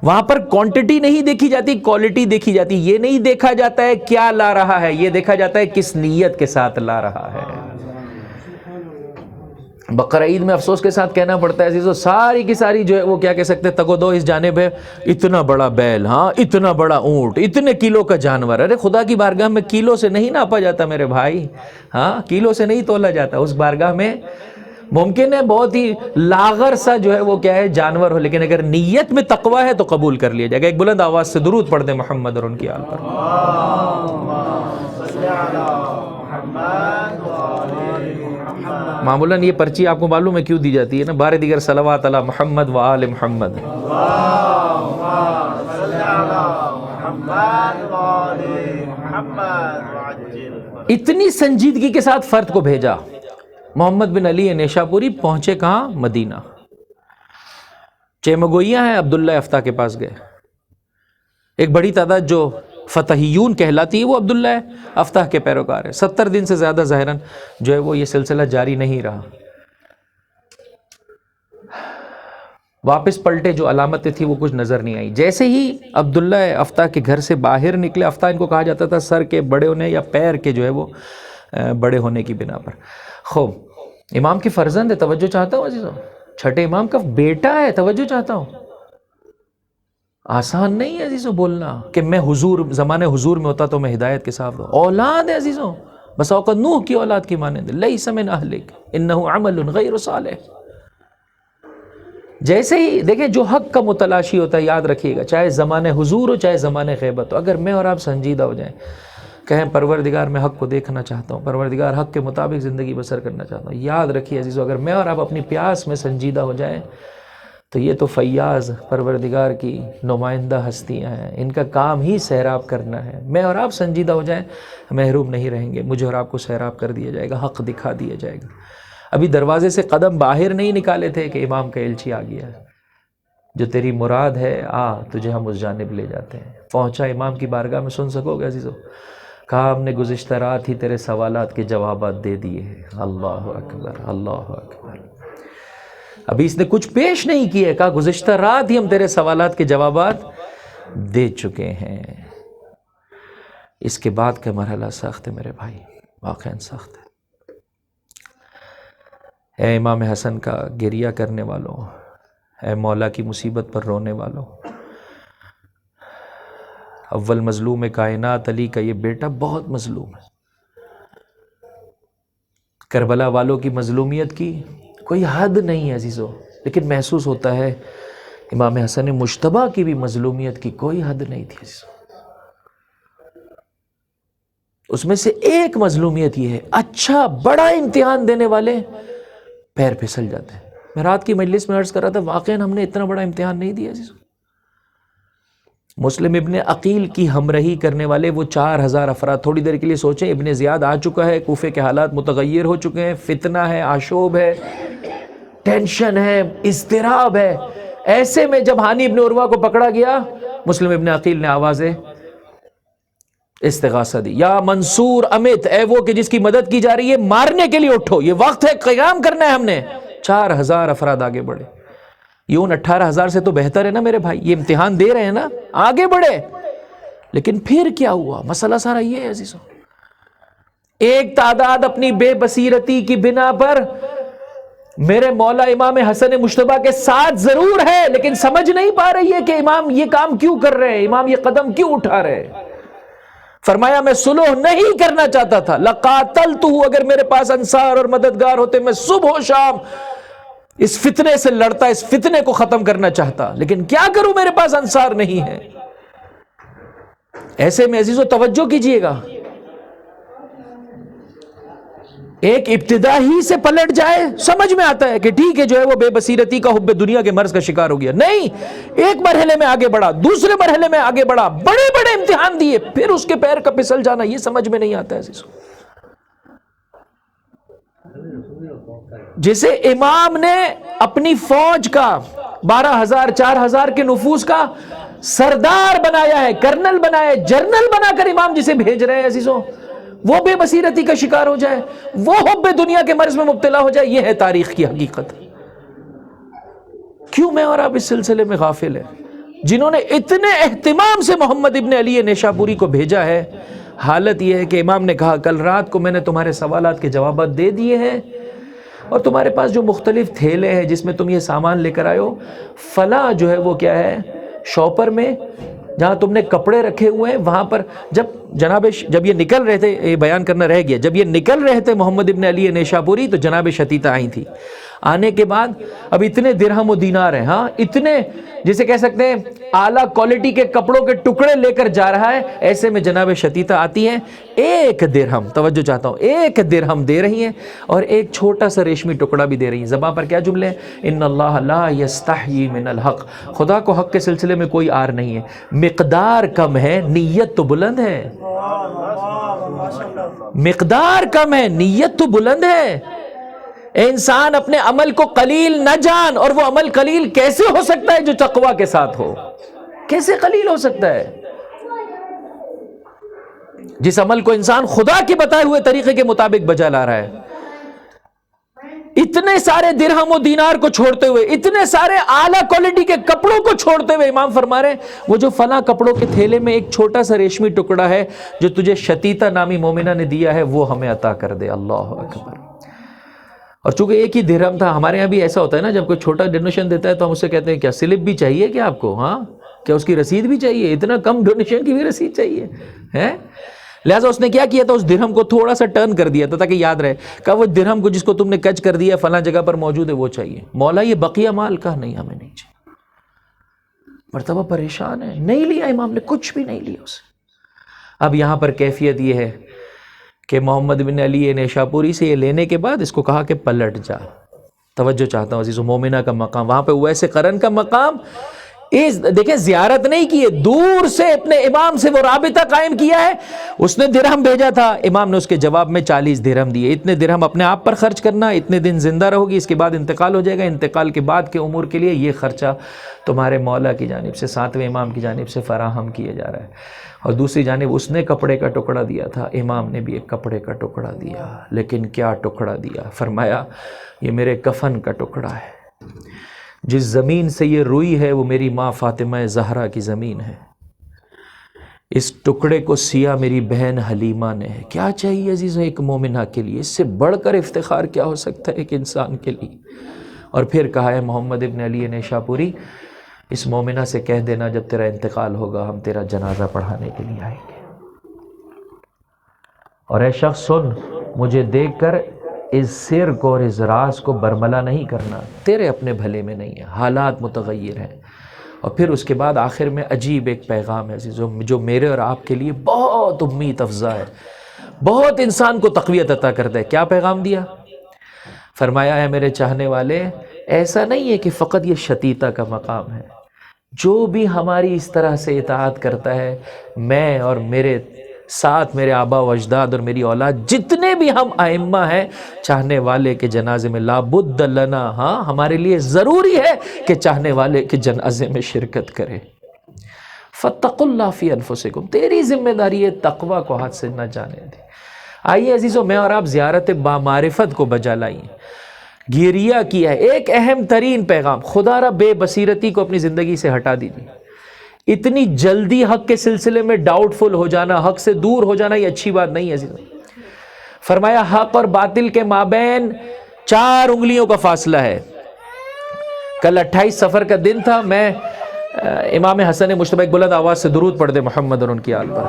وہاں پر کوانٹٹی نہیں دیکھی جاتی, کوالٹی دیکھی جاتی. یہ نہیں دیکھا جاتا ہے کیا لا رہا ہے, یہ دیکھا جاتا ہے کس نیت کے ساتھ لا رہا ہے. بقرہ عید میں افسوس کے ساتھ کہنا پڑتا ہے عزیزو, ساری کی ساری جو ہے وہ کیا کہہ سکتے ہیں تگ و دو اس جانب ہے, اتنا بڑا بیل, ہاں اتنا بڑا اونٹ, اتنے کلو کا جانور. ارے خدا کی بارگاہ میں کلو سے نہیں ناپا جاتا میرے بھائی, ہاں کلو سے نہیں تولا جاتا. اس بارگاہ میں ممکن ہے بہت ہی لاغر سا جو ہے وہ کیا ہے جانور ہو, لیکن اگر نیت میں تقوی ہے تو قبول کر لیا جائے گا. ایک بلند آواز سے درود پڑھ دیں محمد اور ان کی آل پر. معمولاً یہ پرچی آپ کو معلوم ہے کیوں دی جاتی ہے نا, بار دیگر صلوات علی محمد و آل محمد. اتنی سنجیدگی کے ساتھ فرد کو بھیجا. محمد بن علی نیشاپوری پہنچے کہاں, مدینہ. چیمگوئیاں ہیں, عبداللہ افتح کے پاس گئے. ایک بڑی تعداد جو فتحیون کہلاتی ہے وہ عبداللہ افتح کے پیروکار ہے. 70 دن سے زیادہ ظاہراً جو ہے وہ یہ سلسلہ جاری نہیں رہا. واپس پلٹے, جو علامتیں تھی وہ کچھ نظر نہیں آئی. جیسے ہی عبداللہ افتح کے گھر سے باہر نکلے, افتح ان کو کہا جاتا تھا سر کے بڑے ہونے یا پیر کے جو ہے وہ بڑے ہونے کی بنا پر. خوب, امام کی فرزند ہے, توجہ چاہتا ہوں عزیزوں, چھٹے امام کا بیٹا ہے, توجہ چاہتا ہوں. آسان نہیں ہے عزیزوں بولنا کہ میں حضور زمانے حضور میں ہوتا تو میں ہدایت کے ساتھ. اولاد ہے عزیزوں, بس اوقات نوح کی اولاد کی مانند لیس من اہلک انہ عمل غیر صالح. جیسے ہی دیکھیں جو حق کا متلاشی ہوتا ہے یاد رکھیے گا، چاہے زمانے حضور ہو چاہے زمانے غیبت ہو، اگر میں اور آپ سنجیدہ ہو جائیں، کہیں پروردگار میں حق کو دیکھنا چاہتا ہوں، پروردگار حق کے مطابق زندگی بسر کرنا چاہتا ہوں، یاد رکھیے عزیزو اگر میں اور آپ اپنی پیاس میں سنجیدہ ہو جائیں تو یہ تو فیاض پروردگار کی نمائندہ ہستیاں ہیں، ان کا کام ہی سیراب کرنا ہے. میں اور آپ سنجیدہ ہو جائیں محروم نہیں رہیں گے، مجھے اور آپ کو سیراب کر دیا جائے گا، حق دکھا دیا جائے گا. ابھی دروازے سے قدم باہر نہیں نکالے تھے کہ امام کا ایلچی آ گیا ہے، جو تیری مراد ہے آ تجھے ہم اس جانب لے جاتے ہیں. پہنچا امام کی بارگاہ میں، سن سکو گے عزیزو، کہا ہم نے گزشتہ رات ہی تیرے سوالات کے جوابات دے دیے ہیں. اللہ اکبر اللہ اکبر. ابھی اس نے کچھ پیش نہیں کیا، کہا گزشتہ رات ہی ہم تیرے سوالات کے جوابات دے چکے ہیں. اس کے بعد کا مرحلہ سخت ہے میرے بھائی، واقعاً سخت ہے. اے امام حسن کا گریہ کرنے والوں، اے مولا کی مصیبت پر رونے والوں، اول مظلوم کائنات علی کا یہ بیٹا بہت مظلوم ہے. کربلا والوں کی مظلومیت کی کوئی حد نہیں ہے عزیزو، لیکن محسوس ہوتا ہے امام حسن مجتبیٰ کی بھی مظلومیت کی کوئی حد نہیں تھی عزیزو. اس میں سے ایک مظلومیت یہ ہے، اچھا بڑا امتحان دینے والے پیر پھسل جاتے ہیں. میں رات کی مجلس میں عرض کر رہا تھا واقعاً ہم نے اتنا بڑا امتحان نہیں دیا عزیزو. مسلم ابن عقیل کی ہمراہی کرنے والے وہ 4000 افراد، تھوڑی دیر کے لیے سوچیں، ابن زیاد آ چکا ہے، کوفے کے حالات متغیر ہو چکے ہیں، فتنہ ہے، آشوب ہے، ٹینشن ہے، اضطراب ہے. ایسے میں جب ہانی ابن عروہ کو پکڑا گیا، مسلم ابن عقیل نے آواز استغاثہ دی، یا منصور امت، اے وہ کہ جس کی مدد کی جا رہی ہے، مارنے کے لیے اٹھو، یہ وقت ہے، قیام کرنا ہے ہم نے. 4000 افراد آگے بڑھے. یوں 18,000 سے تو بہتر ہے نا میرے بھائی، یہ امتحان دے رہے ہیں نا، آگے بڑھے. لیکن پھر کیا ہوا؟ مسئلہ سارا یہ ہے عزیزو، ایک تعداد اپنی بے بصیرتی کی بنا پر میرے مولا امام حسن مجتبیٰ کے ساتھ ضرور ہے، لیکن سمجھ نہیں پا رہی ہے کہ امام یہ کام کیوں کر رہے ہیں، امام یہ قدم کیوں اٹھا رہے ہیں. فرمایا میں صلح نہیں کرنا چاہتا تھا، لقاتلتہ، اگر میرے پاس انصار اور مددگار ہوتے میں صبح و شام اس فتنے سے لڑتا، اس فتنے کو ختم کرنا چاہتا، لیکن کیا کروں میرے پاس انصار نہیں ہے. ایسے میں عزیزو توجہ کیجئے گا، ایک ابتدا ہی سے پلٹ جائے سمجھ میں آتا ہے کہ ٹھیک ہے جو ہے وہ بے بصیرتی کا حب دنیا کے مرض کا شکار ہو گیا. نہیں، ایک مرحلے میں آگے بڑھا، دوسرے مرحلے میں آگے بڑھا، بڑے بڑے امتحان دیے، پھر اس کے پیر کا پھسل جانا یہ سمجھ میں نہیں آتا ہے عزیزو. جسے امام نے اپنی فوج کا 12,000 4,000 کے نفوس کا سردار بنایا ہے، کرنل بنایا ہے، جرنل بنا کر امام جسے بھیج رہے ہیں عزیزوں، وہ بے بصیرتی کا شکار ہو جائے، وہ حب دنیا کے مرض میں مبتلا ہو جائے. یہ ہے تاریخ کی حقیقت. کیوں میں اور آپ اس سلسلے میں غافل ہیں؟ جنہوں نے اتنے اہتمام سے محمد ابن علی نیشابوری کو بھیجا ہے، حالت یہ ہے کہ امام نے کہا کل رات کو میں نے تمہارے سوالات کے جوابات دے دیے ہیں، اور تمہارے پاس جو مختلف تھیلے ہیں جس میں تم یہ سامان لے کر آئے ہو، فلاں جو ہے وہ کیا ہے شوپر میں جہاں تم نے کپڑے رکھے ہوئے ہیں وہاں پر جب یہ نکل رہے تھے، یہ بیان کرنا رہ گیا، جب یہ نکل رہے تھے محمد ابن علی نیشابوری تو جناب شتیتہ آئی تھی. آنے کے بعد اب اتنے درہم و دینار ہیں، ہاں اتنے جسے کہہ سکتے ہیں اعلیٰ کوالٹی کے کپڑوں کے ٹکڑے لے کر جا رہا ہے. ایسے میں جناب شتیتہ آتی ہیں، 1 درہم، توجہ چاہتا ہوں، 1 درہم دے رہی ہیں اور ایک چھوٹا سا ریشمی ٹکڑا بھی دے رہی ہیں. زباں پر کیا جملے ہیں؟ ان اللہ لا یستحیی من الحق، خدا کو حق کے سلسلے میں کوئی آر نہیں ہے. مقدار کم ہے، نیت تو بلند ہے. مقدار کم ہے، نیت تو بلند ہے. انسان اپنے عمل کو قلیل نہ جان، اور وہ عمل قلیل کیسے ہو سکتا ہے جو تقوی کے ساتھ ہو؟ کیسے قلیل ہو سکتا ہے؟ جس عمل کو انسان خدا کے بتائے ہوئے طریقے کے مطابق بجا لا رہا ہے. اتنے سارے درہم و دینار کو چھوڑتے ہوئے، اتنے سارے اعلیٰ کوالٹی کے کپڑوں کو چھوڑتے ہوئے امام فرما رہے ہیں وہ جو فلاں کپڑوں کے تھیلے میں ایک چھوٹا سا ریشمی ٹکڑا ہے جو تجھے شتیتہ نامی مومنہ نے دیا ہے وہ ہمیں عطا کر دے. اللہ اکبر. اور چونکہ ایک ہی درہم تھا، ہمارے یہاں بھی ایسا ہوتا ہے نا، جب کوئی چھوٹا ڈونیشن دیتا ہے تو ہم اسے کہتے ہیں کیا سلپ بھی چاہیے کیا آپ کو؟ ہاں، کیا اس کی رسید بھی چاہیے؟ اتنا کم ڈونیشن کی بھی رسید چاہیے ہے؟ لہٰذا اس نے کیا کیا تھا, اس درہم کو تھوڑا سا ٹرن کر دیا تھا تاکہ یاد رہے, کہا وہ درہم کو جس کو تم نے کچ کر دیا فلاں جگہ پر موجود ہے وہ چاہیے. مولا یہ بقیہ مال کا نہیں, ہمیں نہیں چاہیے. مرتبہ پریشان ہے, نہیں لیا امام نے, کچھ بھی نہیں لیا اسے. اب یہاں پر کیفیت یہ ہے کہ محمد بن علی نیشاپوری سے یہ لینے کے بعد اس کو کہا کہ پلٹ جا. توجہ چاہتا ہوں عزیز و مومنہ کا مقام, وہاں پہ اویس قرن کا مقام, دیکھیں زیارت نہیں کی ہے, دور سے اپنے امام سے وہ رابطہ قائم کیا ہے. اس نے درہم بھیجا تھا, امام نے اس کے جواب میں 40 درہم دیے. اتنے درہم اپنے آپ پر خرچ کرنا, اتنے دن زندہ رہو گی, اس کے بعد انتقال ہو جائے گا, انتقال کے بعد کے امور کے لیے یہ خرچہ تمہارے مولا کی جانب سے, 7ویں امام کی جانب سے فراہم کیا جا رہا ہے. اور دوسری جانب اس نے کپڑے کا ٹکڑا دیا تھا, امام نے بھی ایک کپڑے کا ٹکڑا دیا. لیکن کیا ٹکڑا دیا, فرمایا یہ میرے کفن کا ٹکڑا ہے. جس زمین سے یہ روئی ہے وہ میری ماں فاطمہ زہرا کی زمین ہے. اس ٹکڑے کو سیا میری بہن حلیمہ نے ہے. کیا چاہیے عزیزوں ایک مومنہ کے لیے, اس سے بڑھ کر افتخار کیا ہو سکتا ہے ایک انسان کے لیے. اور پھر کہا ہے محمد ابن علی نیشاپوری, اس مومنہ سے کہہ دینا جب تیرا انتقال ہوگا ہم تیرا جنازہ پڑھانے کے لیے آئیں گے. اور اے شخص سن, مجھے دیکھ کر اس سر کو اور اس راز کو برملا نہیں کرنا, تیرے اپنے بھلے میں نہیں ہے, حالات متغیر ہیں. اور پھر اس کے بعد آخر میں عجیب ایک پیغام ہے عزیزو, جو میرے اور آپ کے لیے بہت امید افزا ہے, بہت انسان کو تقویت عطا کرتا ہے. کیا پیغام دیا؟ فرمایا ہے میرے چاہنے والے, ایسا نہیں ہے کہ فقط یہ شتیتا کا مقام ہے. جو بھی ہماری اس طرح سے اطاعت کرتا ہے, میں اور میرے ساتھ میرے آبا و اجداد اور میری اولاد جتنے بھی ہم ائمہ ہیں, چاہنے والے کے جنازے میں لابد لنا, ہاں ہمارے لیے ضروری ہے کہ چاہنے والے کے جنازے میں شرکت کرے. فاتقوا اللہ فی انفسکم, تیری ذمہ داری ہے تقوی کو ہاتھ سے نہ جانے دے. آئیے عزیزو, میں اور آپ زیارت بامعرفت کو بجا لائیں, گیریا کیا ہے. ایک اہم ترین پیغام, خدا را بے بصیرتی کو اپنی زندگی سے ہٹا دیجیے. اتنی جلدی حق کے سلسلے میں ڈاؤٹ فل ہو جانا, حق سے دور ہو جانا, یہ اچھی بات نہیں ہے عزیزو. فرمایا حق اور باطل کے مابین 4 انگلیوں کا فاصلہ ہے. کل 28 صفر کا دن تھا, میں امام حسن مجتبی ایک بلند آواز سے درود پڑھ دے محمد اور ان کی آل پر.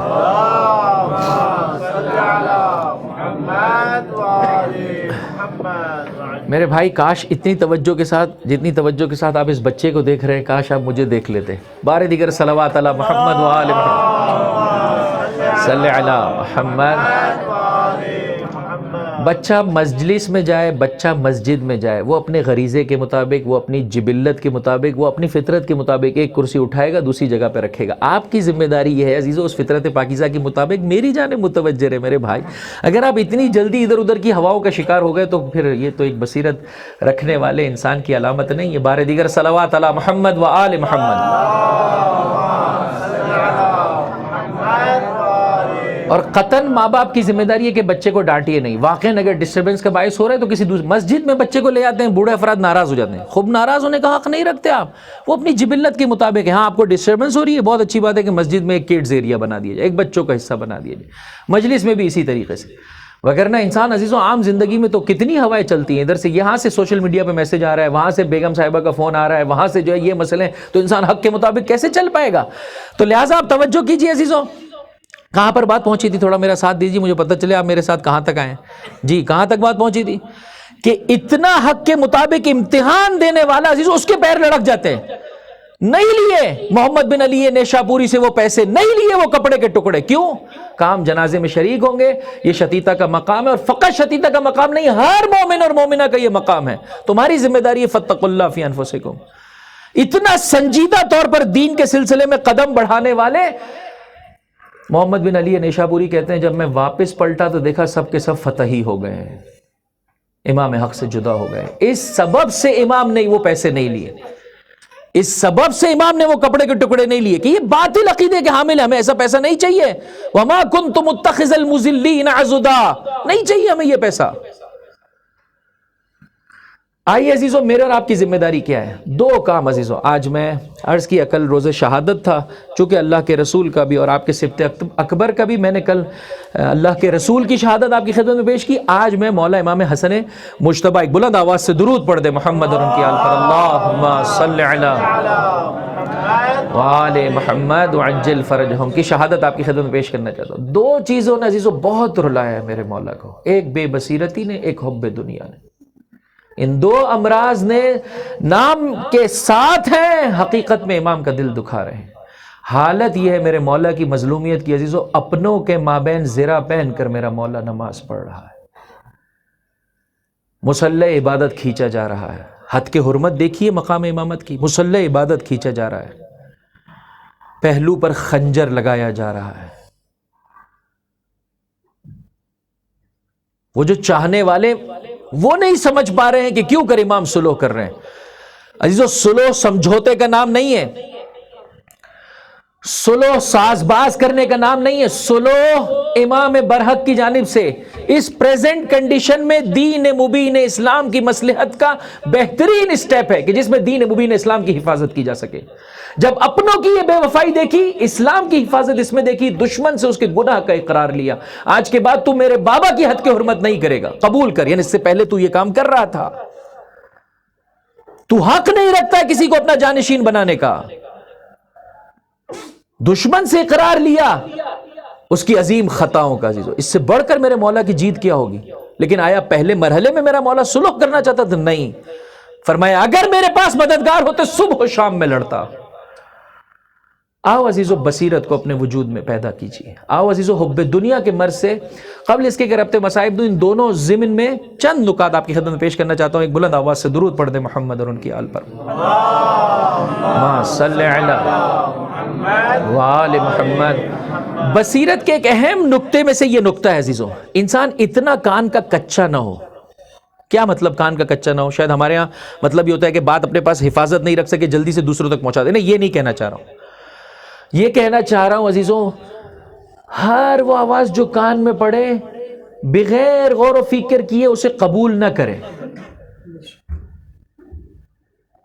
میرے بھائی کاش اتنی توجہ کے ساتھ, جتنی توجہ کے ساتھ آپ اس بچے کو دیکھ رہے ہیں, کاش آپ مجھے دیکھ لیتے. بار دیگر صلوات علی محمد و آل محمد, صلی علی محمد. بچہ مجلس میں جائے, بچہ مسجد میں جائے, وہ اپنے غریزے کے مطابق, وہ اپنی جبلت کے مطابق, وہ اپنی فطرت کے مطابق ایک کرسی اٹھائے گا, دوسری جگہ پہ رکھے گا. آپ کی ذمہ داری یہ ہے عزیزو, اس فطرت پاکیزہ کے مطابق میری جانب متوجہ رہے. میرے بھائی اگر آپ اتنی جلدی ادھر ادھر کی ہواؤں کا شکار ہو گئے تو پھر یہ تو ایک بصیرت رکھنے والے انسان کی علامت نہیں. یہ بار دیگر صلوات علی محمد و آل محمد. اور قطعاً ماں باپ کی ذمہ داری ہے کہ بچے کو ڈانٹیے نہیں. واقعاً اگر ڈسٹربنس کا باعث ہو رہا ہے تو کسی دوسری مسجد میں بچے کو لے آتے ہیں, بوڑھے افراد ناراض ہو جاتے ہیں. خوب ناراض ہونے کا حق نہیں رکھتے آپ, وہ اپنی جبلت کے مطابق ہے. ہاں آپ کو ڈسٹربنس ہو رہی ہے, بہت اچھی بات ہے کہ مسجد میں ایک کڈز ایریا بنا دیا جائے, ایک بچوں کا حصہ بنا دیا جائے, مجلس میں بھی اسی طریقے سے. وگرنہ انسان عزیزوں عام زندگی میں تو کتنی ہوائیں چلتی ہیں, ادھر سے یہاں سے سوشل میڈیا پہ میسج آ رہا ہے, وہاں سے بیگم صاحبہ کا فون آ رہا ہے, وہاں سے جو ہے یہ مسئلے ہیں, تو انسان حق کے مطابق کیسے چل پائے گا؟ تو لہٰذا آپ توجہ کیجیے عزیزوں. کہاں پر بات پہنچی تھی, تھوڑا میرا ساتھ دیجیے, مجھے پتہ چلے آپ میرے ساتھ کہاں تک آئے. جی کہاں تک بات پہنچی تھی کہ اتنا حق کے مطابق امتحان دینے والا عزیزوں اس کے پیر لڑک جاتے ہیں. نہیں لیے محمد بن علی نیشاپوری سے وہ پیسے, نہیں لیے وہ کپڑے کے ٹکڑے. کیوں؟ کام جنازے میں شریک ہوں گے, یہ شتیتا کا مقام ہے. اور فقط شتیتا کا مقام نہیں, ہر مومن اور مومنہ کا یہ مقام ہے. تمہاری ذمہ داری ہے فاتقوا اللہ فی انفسکم. اتنا سنجیدہ طور پر دین کے سلسلے میں قدم بڑھانے والے محمد بن علی نیشاپوری کہتے ہیں, جب میں واپس پلٹا تو دیکھا سب کے سب فتح ہی ہو گئے ہیں, امام حق سے جدا ہو گئے. اس سبب سے امام نے وہ پیسے نہیں لیے, اس سبب سے امام نے وہ کپڑے کے ٹکڑے نہیں لیے کہ یہ باطل عقیدے کے حامل, ہمیں ایسا پیسہ نہیں چاہیے. وما كنت متخذ المضلین عضدا, نہیں چاہیے ہمیں یہ پیسہ. آئیے عزیزو, میرے اور آپ کی ذمہ داری کیا ہے؟ 2 کام عزیزو. آج میں عرض کیا کل روز شہادت تھا, چونکہ اللہ کے رسول کا بھی اور آپ کے سبت اکبر کا بھی میں نے کل اللہ کے رسول کی شہادت آپ کی خدمت میں پیش کی. آج میں مولا امام حسن مجتبی ایک بلند آواز سے درود پڑھ دے محمد اور ان کی آل پر. اللہم صلی علی وآل محمد وعجل فرجہم کی شہادت آپ کی خدمت میں پیش کرنا چاہتا ہوں. دو چیزوں نے عزیزو بہت رلایا ہے میرے مولا کو، ایک بے بصیرتی نے، ایک حب دنیا نے. ان دو امراض نے نام کے ساتھ ہیں، حقیقت میں امام کا دل دکھا رہے ہیں. حالت یہ ہے میرے مولا کی مظلومیت کی عزیزو، اپنوں کے مابین زرہ پہن کر میرا مولا نماز پڑھ رہا ہے، مصلی عبادت کھینچا جا رہا ہے. حد کے حرمت دیکھیے مقام امامت کی، مصلی عبادت کھینچا جا رہا ہے، پہلو پر خنجر لگایا جا رہا ہے. وہ جو چاہنے والے وہ نہیں سمجھ پا رہے ہیں کہ کیوں کر امام سلو کر رہے ہیں. عزیزو سلو سمجھوتے کا نام نہیں ہے، سلو ساز باز کرنے کا نام نہیں ہے. سلو امام برحق کی جانب سے اس پریزنٹ کنڈیشن میں دین مبین اسلام کی مصلحت کا بہترین سٹیپ ہے کہ جس میں دین مبین اسلام کی حفاظت کی جا سکے. جب اپنوں کی یہ بے وفائی دیکھی، اسلام کی حفاظت اس میں دیکھی، دشمن سے اس کے گناہ کا اقرار لیا. آج کے بعد تو میرے بابا کی حد کے حرمت نہیں کرے گا، قبول کر. یعنی اس سے پہلے تو یہ کام کر رہا تھا، تو حق نہیں رکھتا کسی کو اپنا جانشین بنانے کا. دشمن سے اقرار لیا اس کی عظیم خطاؤں کا. عزیزو اس سے بڑھ کر میرے مولا کی جیت کیا ہوگی؟ لیکن آیا پہلے مرحلے میں میرا مولا سلوک کرنا چاہتا تھا؟ نہیں. فرمایا اگر میرے پاس مددگار ہوتے صبح و شام میں لڑتا. آؤ عزیزو بصیرت کو اپنے وجود میں پیدا کیجیے. آؤ عزیزو حب دنیا کے مرض سے قبل اس کے کہ ربط مصائب دوں، ان دونوں ضمن میں چند نکات آپ کی خدمت میں پیش کرنا چاہتا ہوں. ایک بلند آواز سے درود پڑھ دیں محمد اور ان کی آل پر. صلی علی وآل محمد. بصیرت کے ایک اہم نقطے میں سے یہ نقطہ ہے عزیزو، انسان اتنا کان کا کچا نہ ہو. کیا مطلب کان کا کچا نہ ہو؟ شاید ہمارے ہاں مطلب یہ ہوتا ہے کہ بات اپنے پاس حفاظت نہیں رکھ سکے، جلدی سے دوسروں تک پہنچا دے. نہیں، یہ نہیں کہنا چاہ رہا ہوں. یہ کہنا چاہ رہا ہوں عزیزو، ہر وہ آواز جو کان میں پڑے بغیر غور و فکر کیے اسے قبول نہ کرے.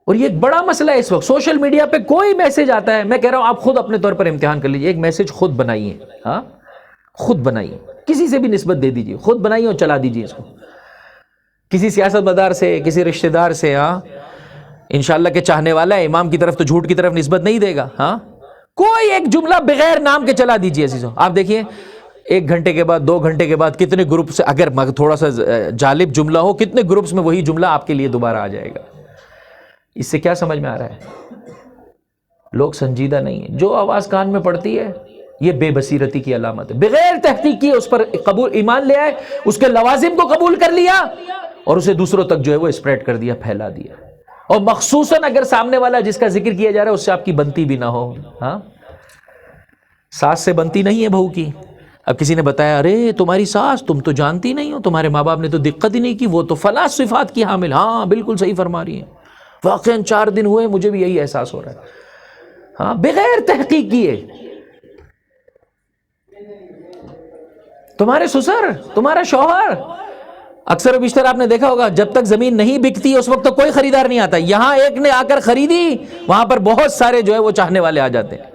اور یہ ایک بڑا مسئلہ ہے اس وقت. سوشل میڈیا پہ کوئی میسج آتا ہے، میں کہہ رہا ہوں آپ خود اپنے طور پر امتحان کر لیجئے. ایک میسج خود بنائیے، ہاں خود بنائیے، کسی سے بھی نسبت دے دیجئے، خود بنائیے اور چلا دیجئے اس کو. کسی سیاست مدار سے، کسی رشتہ دار سے، ہاں انشاءاللہ کہ چاہنے والا ہے، امام کی طرف تو جھوٹ کی طرف نسبت نہیں دے گا. ہاں کوئی ایک جملہ بغیر نام کے چلا دیجئے عزیزو. آپ دیکھیے 1 گھنٹے کے بعد، 2 گھنٹے کے بعد کتنے گروپ سے، اگر تھوڑا سا جالب جملہ ہو، کتنے گروپس میں وہی جملہ آپ کے لیے دوبارہ آ جائے گا. اس سے کیا سمجھ میں آ رہا ہے؟ لوگ سنجیدہ نہیں ہیں. جو آواز کان میں پڑتی ہے یہ بے بصیرتی کی علامت ہے. بغیر تحقیق کیے اس پر قبول ایمان لے آئے، اس کے لوازم کو قبول کر لیا اور اسے دوسروں تک جو ہے وہ اسپریڈ کر دیا، پھیلا دیا. اور مخصوصاً اگر سامنے والا جس کا ذکر کیا جا رہا ہے اس سے آپ کی بنتی بھی نہ ہو. ہاں ساس سے بنتی نہیں ہے بہو کی. اب کسی نے بتایا ارے تمہاری ساس تم تو جانتی نہیں ہو، تمہارے ماں باپ نے تو دقت ہی نہیں کی، وہ تو فلاں صفات کی حامل. ہاں بالکل صحیح فرما رہی ہیں، واقعاً 4 دن ہوئے مجھے بھی یہی احساس ہو رہا ہے. ہاں بغیر تحقیق کیے. تمہارے سسر، تمہارا شوہر، اکثر و بیشتر آپ نے دیکھا ہوگا جب تک زمین نہیں بکتی اس وقت تو کوئی خریدار نہیں آتا. یہاں ایک نے آ کر خریدی، وہاں پر بہت سارے جو ہے وہ چاہنے والے آ جاتے ہیں.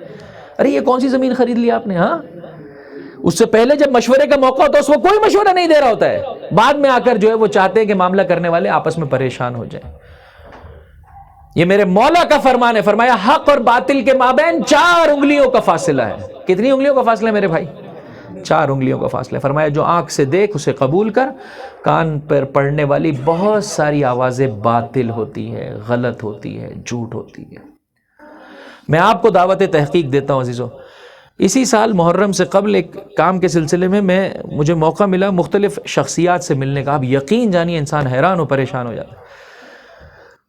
ارے یہ کون سی زمین خرید لی آپ نے؟ ہاں اس سے پہلے جب مشورے کا موقع ہوتا ہے اس کو کوئی مشورہ نہیں دے رہا ہوتا ہے. بعد میں آ کر جو ہے وہ چاہتے ہیں کہ معاملہ کرنے والے آپس میں پریشان ہو جائیں. یہ میرے مولا کا فرمان ہے. فرمایا حق اور باطل کے مابین 4 انگلیوں کا فاصلہ ہے. کتنی انگلیوں کا فاصلہ ہے میرے بھائی؟ 4 انگلیوں کا فاصلہ. فرمایا جو آنکھ سے دیکھ اسے قبول کر. کان پر پڑنے والی بہت ساری آوازیں باطل ہوتی ہے، غلط ہوتی ہے، جھوٹ ہوتی ہے. میں آپ کو دعوت تحقیق دیتا ہوں عزیزو. اسی سال محرم سے قبل ایک کام کے سلسلے میں مجھے موقع ملا مختلف شخصیات سے ملنے کا. آپ یقین جانیے انسان حیران و پریشان ہو جاتا ہے.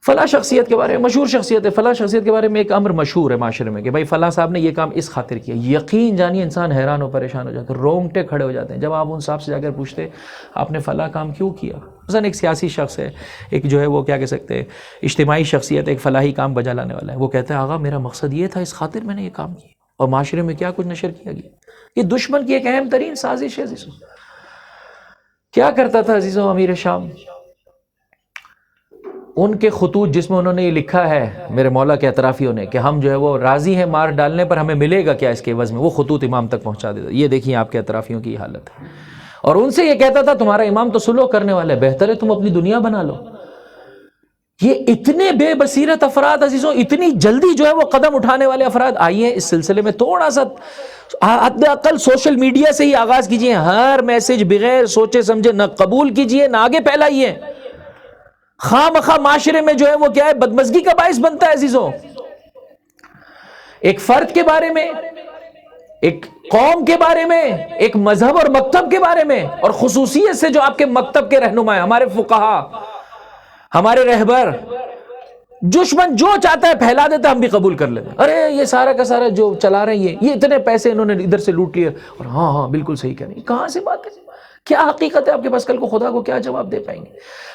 فلاں شخصیت کے بارے میں، مشہور شخصیت ہے، فلاں شخصیت کے بارے میں ایک امر مشہور ہے معاشرے میں کہ بھائی فلاں صاحب نے یہ کام اس خاطر کیا. یقین جانیے انسان حیران و پریشان ہو جاتا ہے، رونگٹے کھڑے ہو جاتے ہیں جب آپ ان صاحب سے جا کر پوچھتے آپ نے فلاں کام کیوں کیا. مثلا ایک سیاسی شخص ہے، ایک جو ہے وہ کیا کہہ سکتے ہیں اجتماعی شخصیت، ایک فلاحی کام بجا لانے والا ہے. وہ کہتا ہے آغا میرا مقصد یہ تھا، اس خاطر میں نے یہ کام کیا، اور معاشرے میں کیا کچھ نشر کیا گیا. یہ دشمن کی ایک اہم ترین سازش ہے عزیزو. کیا کرتا تھا عزیزو امیر شام؟ ان کے خطوط جس میں انہوں نے یہ لکھا ہے میرے مولا کے اطرافیوں نے کہ ہم جو ہے وہ راضی ہیں مار ڈالنے پر، ہمیں ملے گا کیا اس کے عوض میں، وہ خطوط امام تک پہنچا دیتا. یہ دیکھیں آپ کے اطرافیوں کی حالت ہے. اور ان سے یہ کہتا تھا تمہارا امام تو سلو کرنے والا ہے، بہتر ہے تم اپنی دنیا بنا لو. یہ اتنے بے بصیرت افراد عزیزوں، اتنی جلدی جو ہے وہ قدم اٹھانے والے افراد، آئیے اس سلسلے میں تھوڑا سا حد اقل سوشل میڈیا سے ہی آغاز کیجئے، ہر میسج بغیر سوچے سمجھے نہ قبول کیجئے نہ آگے پھیلائیے، خواہ مخواہ معاشرے میں جو ہے وہ کیا ہے، بدمزگی کا باعث بنتا ہے عزیزوں۔ ایک فرد کے بارے میں، ایک قوم کے بارے میں، ایک مذہب اور مکتب کے بارے میں، اور خصوصیت سے جو آپ کے مکتب کے رہنما ہیں، ہمارے فقہا، ہمارے رہبر، دشمن جو چاہتا ہے پھیلا دیتا ہے، ہم بھی قبول کر لیتے ہیں، ارے یہ سارا کا سارا جو چلا رہے ہیں یہ اتنے پیسے انہوں نے ادھر سے لوٹ لیے، اور ہاں بالکل صحیح کہہ رہے ہیں، کہاں سے بات ہے، کیا حقیقت ہے آپ کے پاس، کل کو خدا کو کیا جواب دے پائیں گے؟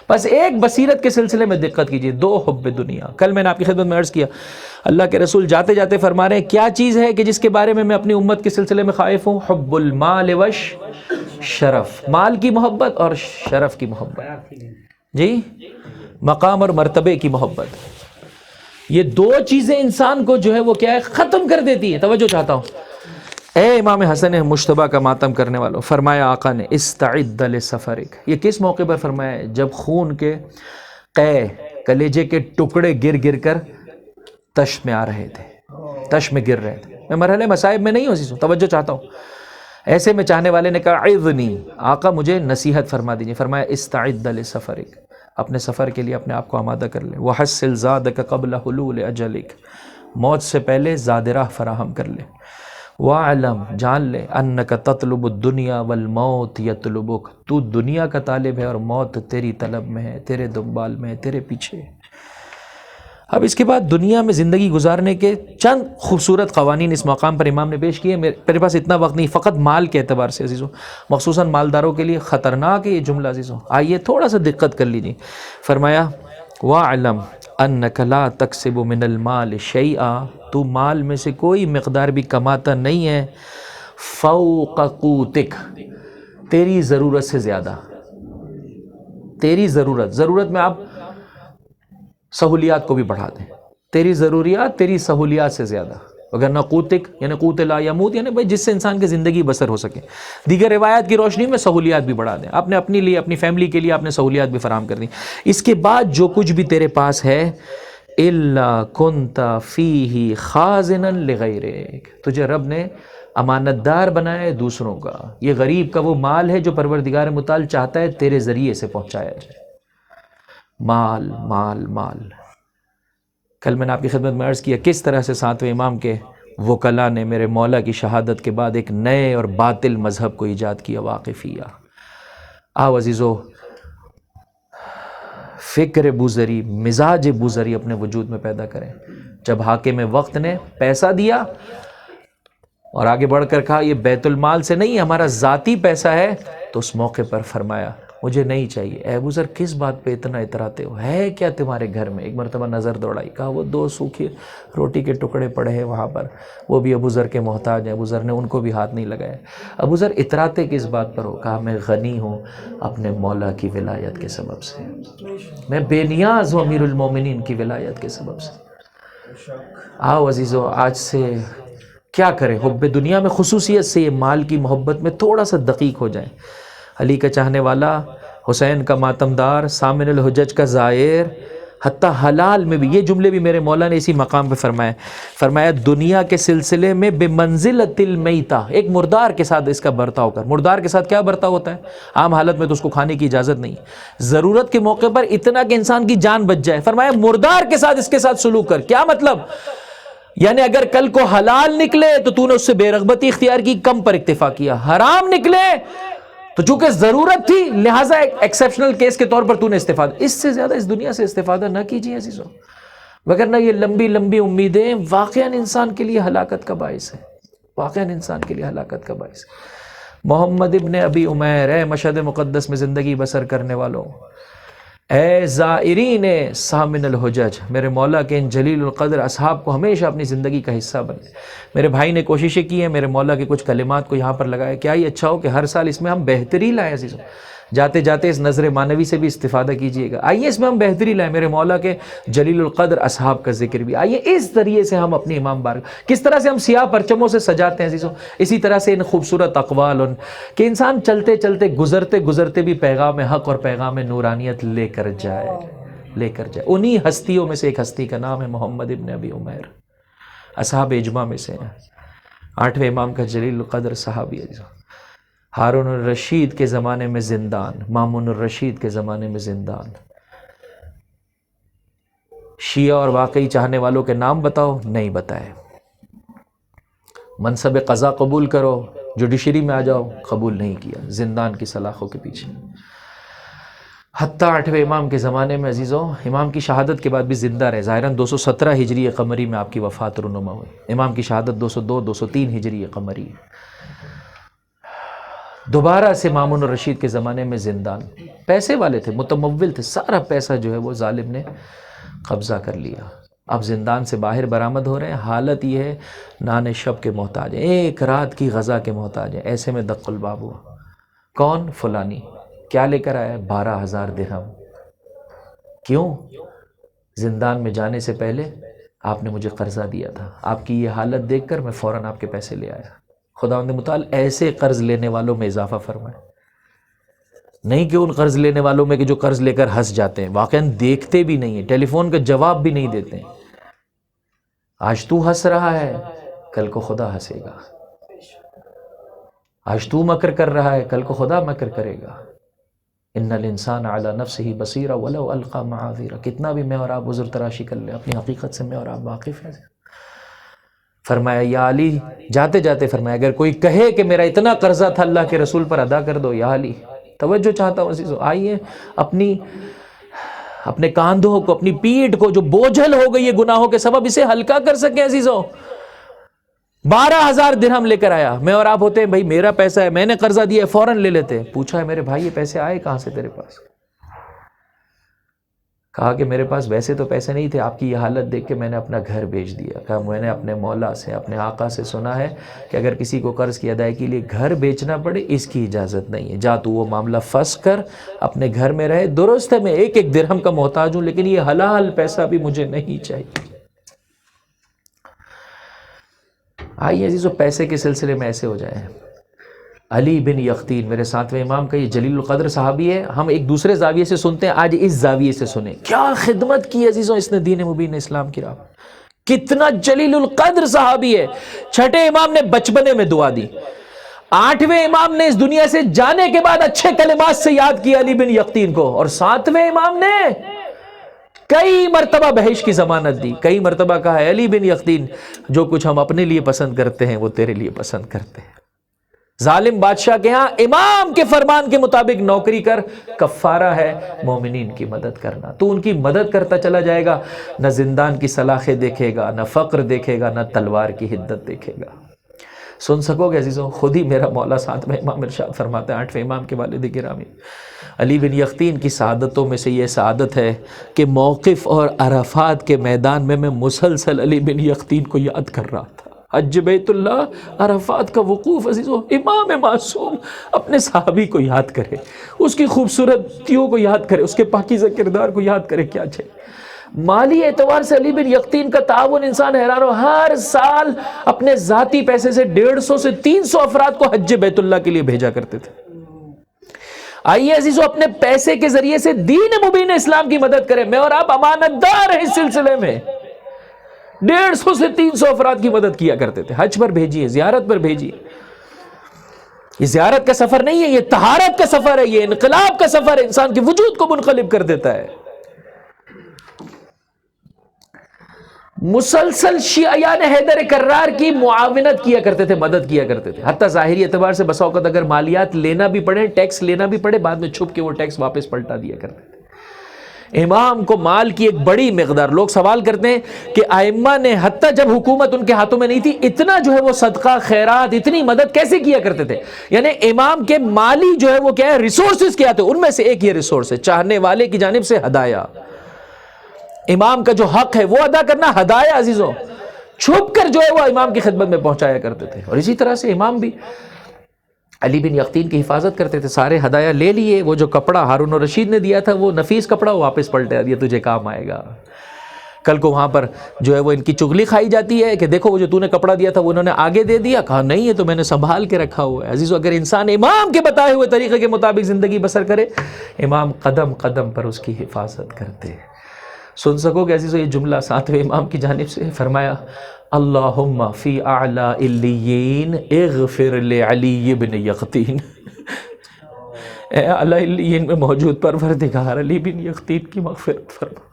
بس ایک بصیرت کے سلسلے میں دقت کیجیے، دو حب دنیا۔ کل میں نے آپ کی خدمت میں عرض کیا، اللہ کے رسول جاتے جاتے فرما رہے ہیں کیا چیز ہے کہ جس کے بارے میں میں اپنی امت کے سلسلے میں خائف ہوں؟ حب المال وش شرف، مال کی محبت اور شرف کی محبت، جی مقام اور مرتبے کی محبت، یہ دو چیزیں انسان کو جو ہے وہ کیا ہے، ختم کر دیتی ہے۔ توجہ چاہتا ہوں، اے امام حسن مجتبیٰ کا ماتم کرنے والوں، فرمایا آقا نے استعد لسفرک، یہ کس موقع پر فرمایا ہے؟ جب خون کے قے، کلیجے کے ٹکڑے گر گر کر تش میں آ رہے تھے، تش میں گر رہے تھے۔ میں مرحلے مصائب میں نہیں ہوں عزیزوں، توجہ چاہتا ہوں۔ ایسے میں چاہنے والے نے کہا عظنی، آقا مجھے نصیحت فرما دیجیے۔ فرمایا استعد لسفرک، اپنے سفر کے لیے اپنے آپ کو آمادہ کر لے، وحصل زادک قبل حلول اجلک، موت سے پہلے زاد راہ فراہم کر لے، وَعْلَمْ، جان لے، اَنَّكَ تَطْلُبُ الدُّنْيَا وَالْمَوْتِ يَطْلُبُكَ، تو دنیا کا طالب ہے اور موت تیری طلب میں ہے، تیرے دنبال میں ہے، تیرے پیچھے ہے۔ اب اس کے بعد دنیا میں زندگی گزارنے کے چند خوبصورت قوانین اس مقام پر امام نے پیش کیے۔ میرے پاس اتنا وقت نہیں، فقط مال کے اعتبار سے عزیزوں، مخصوصاً مالداروں کے لیے خطرناک ہے یہ جملہ عزیزوں، آئیے تھوڑا سا دقت کر لیجیے۔ فرمایا وَاعْلَمْ أَنَّكَ لَا تَكْسِبُ مِنَ الْمَالِ شَيْئًا، تو مال میں سے کوئی مقدار بھی کماتا نہیں ہے، فوق قوتک، تیری ضرورت سے زیادہ، تیری ضرورت میں آپ سہولیات کو بھی بڑھا دیں، تیری ضروریات تیری سہولیات سے زیادہ، اگر نہ قوتک یعنی قوت لا یموت، یعنی بھائی جس سے انسان کی زندگی بسر ہو سکے، دیگر روایات کی روشنی میں سہولیات بھی بڑھا دیں، آپ نے اپنے لیے اپنی فیملی کے لیے آپ نے سہولیات بھی فراہم کر دیں۔ اس کے بعد جو کچھ بھی تیرے پاس ہے الا کنت فیہ خازنا لغیرک، تجھے رب نے امانت دار بنایا ہے دوسروں کا، یہ غریب کا وہ مال ہے جو پروردگار متعال چاہتا ہے تیرے ذریعے سے پہنچایا جائے۔ مال مال مال، کل میں نے آپ کی خدمت میں عرض کیا کس طرح سے ساتویں امام کے وکلاء نے میرے مولا کی شہادت کے بعد ایک نئے اور باطل مذہب کو ایجاد کیا، واقفیہ۔ آؤ عزیزو، فکر بوذری، مزاج بوذری اپنے وجود میں پیدا کریں۔ جب حاکم وقت نے پیسہ دیا اور آگے بڑھ کر کہا یہ بیت المال سے نہیں ہمارا ذاتی پیسہ ہے، تو اس موقع پر فرمایا مجھے نہیں چاہیے۔ اے ابو ذر کس بات پہ اتنا اتراتے ہو، ہے کیا تمہارے گھر میں؟ ایک مرتبہ نظر دوڑائی، کہا وہ 2 سوکھی روٹی کے ٹکڑے پڑے ہیں وہاں پر، وہ بھی ابو ذر کے محتاج ہیں۔ ابو ذر نے ان کو بھی ہاتھ نہیں لگایا۔ ابو ذر اتراتے کس بات پر ہو؟ کہا میں غنی ہوں اپنے مولا کی ولایت کے سبب سے، میں بے نیاز ہوں امیر المومنین کی ولایت کے سبب سے۔ آؤ عزیزو، آج سے کیا کریں، حب دنیا میں خصوصیت سے یہ مال کی محبت میں تھوڑا سا دقیق ہو جائیں۔ علی کا چاہنے والا، حسین کا ماتمدار، سامن الحجج کا زائر، حتیٰ حلال میں بھی، یہ جملے بھی میرے مولا نے اسی مقام پہ فرمایا دنیا کے سلسلے میں بمنزلۃ المیتہ، ایک مردار کے ساتھ اس کا برتاؤ کر۔ مردار کے ساتھ کیا برتاؤ ہوتا ہے؟ عام حالت میں تو اس کو کھانے کی اجازت نہیں، ضرورت کے موقع پر اتنا کہ انسان کی جان بچ جائے، فرمایا مردار کے ساتھ اس کے ساتھ سلوک کر۔ کیا مطلب؟ یعنی اگر کل کو حلال نکلے تو تو نے اس سے بے رغبتی اختیار کی، کم پر اکتفا کیا، حرام نکلے تو چونکہ ضرورت تھی لہٰذا ایک ایکسیپشنل کیس کے طور پر تو نے استفادہ، اس سے زیادہ اس دنیا سے استفادہ نہ کیجیے عزیزو، وگرنہ یہ لمبی لمبی امیدیں واقعاً انسان کے لیے ہلاکت کا باعث ہے، واقعاً انسان کے لیے ہلاکت کا باعث ہے۔ محمد ابن ابی عمیر، اے مشہد مقدس میں زندگی بسر کرنے والوں، اے زائرین سامن الحجج، میرے مولا کے ان جلیل القدر اصحاب کو ہمیشہ اپنی زندگی کا حصہ بنے۔ میرے بھائی نے کوششیں کی ہیں، میرے مولا کے کچھ کلمات کو یہاں پر لگایا، کیا یہ اچھا ہو کہ ہر سال اس میں ہم بہتری لائیں عزیزوں۔ جاتے جاتے اس نظر معنوی سے بھی استفادہ کیجئے گا، آئیے اس میں ہم بہتری لائیں، میرے مولا کے جلیل القدر اصحاب کا ذکر بھی، آئیے اس ذریعے سے ہم اپنی امام بارگاہ، کس طرح سے ہم سیاہ پرچموں سے سجاتے ہیں عزیزوں، اسی طرح سے ان خوبصورت اقوال کہ انسان چلتے چلتے گزرتے گزرتے بھی پیغام حق اور پیغام نورانیت لے کر جائے۔ لے کر جائے۔ انہی ہستیوں میں سے ایک ہستی کا نام ہے محمد ابن ابی عمیر، اصحاب اجماع میں سے ہیں، 8ویں امام کا جلیل القدر صحابی ہے۔ ہارون الرشید کے زمانے میں زندان، مامون الرشید کے زمانے میں زندان۔ شیعہ اور واقعی چاہنے والوں کے نام بتاؤ، نہیں بتائے۔ منصب قضا قبول کرو، جوڈیشری میں آ جاؤ، قبول نہیں کیا، زندان کی سلاخوں کے پیچھے۔ حتیٰ 8ویں امام کے زمانے میں عزیزوں، امام کی شہادت کے بعد بھی زندہ رہے۔ ظاہراً 217 ہجری قمری میں آپ کی وفات رونما ہوئی، امام کی شہادت 202 203 ہجری قمری۔ دوبارہ سے مامون الرشید کے زمانے میں زندان، پیسے والے تھے، متمول تھے، سارا پیسہ جو ہے وہ ظالم نے قبضہ کر لیا۔ اب زندان سے باہر برآمد ہو رہے ہیں، حالت یہ ہے نان شب کے محتاج ہیں، ایک رات کی غذا کے محتاج ہیں۔ ایسے میں دق الباب ہوا، کون؟ فلانی۔ کیا لے کر آیا؟ 12,000 درہم۔ کیوں؟ زندان میں جانے سے پہلے آپ نے مجھے قرضہ دیا تھا، آپ کی یہ حالت دیکھ کر میں فوراً آپ کے پیسے لے آیا۔ خداوند متعال ایسے قرض لینے والوں میں اضافہ فرمائے، نہیں کہ ان قرض لینے والوں میں کہ جو قرض لے کر ہنس جاتے ہیں، واقعاً دیکھتے بھی نہیں ہیں، ٹیلی فون کا جواب بھی نہیں دیتے ہیں۔ آج تو ہنس رہا ہے، کل کو خدا ہنسے گا۔ آج تو مکر کر رہا ہے، کل کو خدا مکر کرے گا۔ ان الانسان علی نفسہ بصیرہ ولو القی معاذیرہ۔ کتنا بھی میں اور آپ عذر تراشی کر لیں، اپنی حقیقت سے میں اور آپ واقف ہیں۔ فرمایا یا علی، جاتے جاتے فرمایا اگر کوئی کہے کہ میرا اتنا قرضہ تھا اللہ کے رسول پر ادا کر دو، یا علی توجہ چاہتا ہوں عزیزو، آئیے اپنے کاندھوں کو، اپنی پیٹھ کو جو بوجھل ہو گئی ہے گناہوں کے سبب، اسے ہلکا کر سکیں عزیزو۔ 12,000 درہم لے کر آیا۔ میں اور آپ ہوتے ہیں بھائی میرا پیسہ ہے، میں نے قرضہ دیا ہے، فوراً لے لیتے۔ پوچھا ہے میرے بھائی یہ پیسے آئے کہاں سے تیرے پاس؟ کہا کہ میرے پاس ویسے تو پیسے نہیں تھے، آپ کی یہ حالت دیکھ کے میں نے اپنا گھر بیچ دیا۔ کہا میں نے اپنے مولا سے، اپنے آقا سے سنا ہے کہ اگر کسی کو قرض کی ادائیگی کے لیے گھر بیچنا پڑے اس کی اجازت نہیں ہے، جا تو وہ معاملہ فسخ کر اپنے گھر میں رہے۔ درست ہے میں ایک ایک درہم کا محتاج ہوں، لیکن یہ حلال پیسہ بھی مجھے نہیں چاہیے۔ آئیے عزیزو پیسے کے سلسلے میں ایسے ہو جائے۔ علی بن یقطین میرے 7ویں امام کا یہ جلیل القدر صحابی ہے، ہم ایک دوسرے زاویے سے سنتے ہیں، آج اس زاویے سے سنیں۔ کیا خدمت کی عزیزوں اس نے دین مبین اسلام کی راہ، کتنا جلیل القدر صحابی ہے۔ 6ٹھے امام نے بچپنے میں دعا دی، 8ویں امام نے اس دنیا سے جانے کے بعد اچھے کلمات سے یاد کیا علی بن یقطین کو، اور 7ویں امام نے کئی مرتبہ بہشت کی ضمانت دی، کئی مرتبہ کہا ہے علی بن یقطین جو کچھ ہم اپنے لیے پسند کرتے ہیں وہ تیرے لیے پسند کرتے ہیں۔ ظالم بادشاہ کے ہاں امام کے فرمان کے مطابق نوکری کر، کفارہ ہے مومنین کی مدد کرنا۔ تو ان کی مدد کرتا چلا جائے گا، نہ زندان کی سلاخیں دیکھے گا، نہ فقر دیکھے گا، نہ تلوار کی حدت دیکھے گا۔ سن سکو گے عزیزوں، خود ہی میرا مولا 7ویں امام ارشاد فرماتے ہیں، 8ویں امام کے والد گرامی علی بن یقطین کی سعادتوں میں سے یہ سعادت ہے کہ موقف اور عرفات کے میدان میں مسلسل علی بن یقطین کو یاد کر رہا تھا۔ حج بیت اللہ، عرفات کا وقوف عزیزو، امام معصوم اپنے صحابی کو یاد کرے، اس کی خوبصورتیوں کو یاد کرے، اس کے پاکیزہ کردار کو یاد کرے، کیا چاہیے۔ مالی اعتبار سے علی بن یقطین کا تعاون انسان حیران ہو، ہر سال اپنے ذاتی پیسے سے 150 سے 300 افراد کو حج بیت اللہ کے لیے بھیجا کرتے تھے۔ آئیے عزیزو اپنے پیسے کے ذریعے سے دین مبین اسلام کی مدد کریں۔ میں اور آپ امانت دار ہیں اس سلسلے میں، 150 سے 300 افراد کی مدد کیا کرتے تھے۔ حج پر بھیجیے، زیارت پر بھیجیے۔ یہ زیارت کا سفر نہیں ہے، یہ طہارت کا سفر ہے، یہ انقلاب کا سفر ہے، انسان کے وجود کو منقلب کر دیتا ہے۔ مسلسل شیعیان حیدر کرار کی معاونت کیا کرتے تھے، مدد کیا کرتے تھے، حتیٰ ظاہری اعتبار سے بسا اوقات اگر مالیات لینا بھی پڑے، ٹیکس لینا بھی پڑے، بعد میں چھپ کے وہ ٹیکس واپس پلٹا دیا کرتے تھے۔ امام کو مال کی ایک بڑی مقدار، لوگ سوال کرتے ہیں کہ ائمہ نے حتیٰ جب حکومت ان کے ہاتھوں میں نہیں تھی اتنا جو ہے وہ صدقہ خیرات، اتنی مدد کیسے کیا کرتے تھے؟ یعنی امام کے مالی جو ہے وہ کیا ہے، ریسورسز کیا تھے، ان میں سے ایک یہ ریسورس ہے چاہنے والے کی جانب سے ہدایہ۔ امام کا جو حق ہے وہ ادا کرنا، ہدایہ عزیزوں چھپ کر جو ہے وہ امام کی خدمت میں پہنچایا کرتے تھے۔ اور اسی طرح سے امام بھی علی بن یقطین کی حفاظت کرتے تھے، سارے ہدایہ لے لیے، وہ جو کپڑا ہارون الرشید نے دیا تھا وہ نفیس کپڑا واپس پلٹا دیا، تجھے کام آئے گا، کل کو وہاں پر جو ہے وہ ان کی چغلی کھائی جاتی ہے کہ دیکھو وہ جو تو نے کپڑا دیا تھا وہ انہوں نے آگے دے دیا، کہا نہیں ہے تو میں نے سنبھال کے رکھا ہوا ہے۔ عزیزو اگر انسان امام کے بتائے ہوئے طریقے کے مطابق زندگی بسر کرے، امام قدم قدم پر اس کی حفاظت کرتے ہیں۔ سن سکو گے عزیزو یہ جملہ 7ویں امام کی جانب سے؟ فرمایا اللہم فی اعلی علیین اغفر لعلی بن یقطین، اے اعلی علیین میں موجود پروردگار علی بن یقطین کی مغفرت فرما۔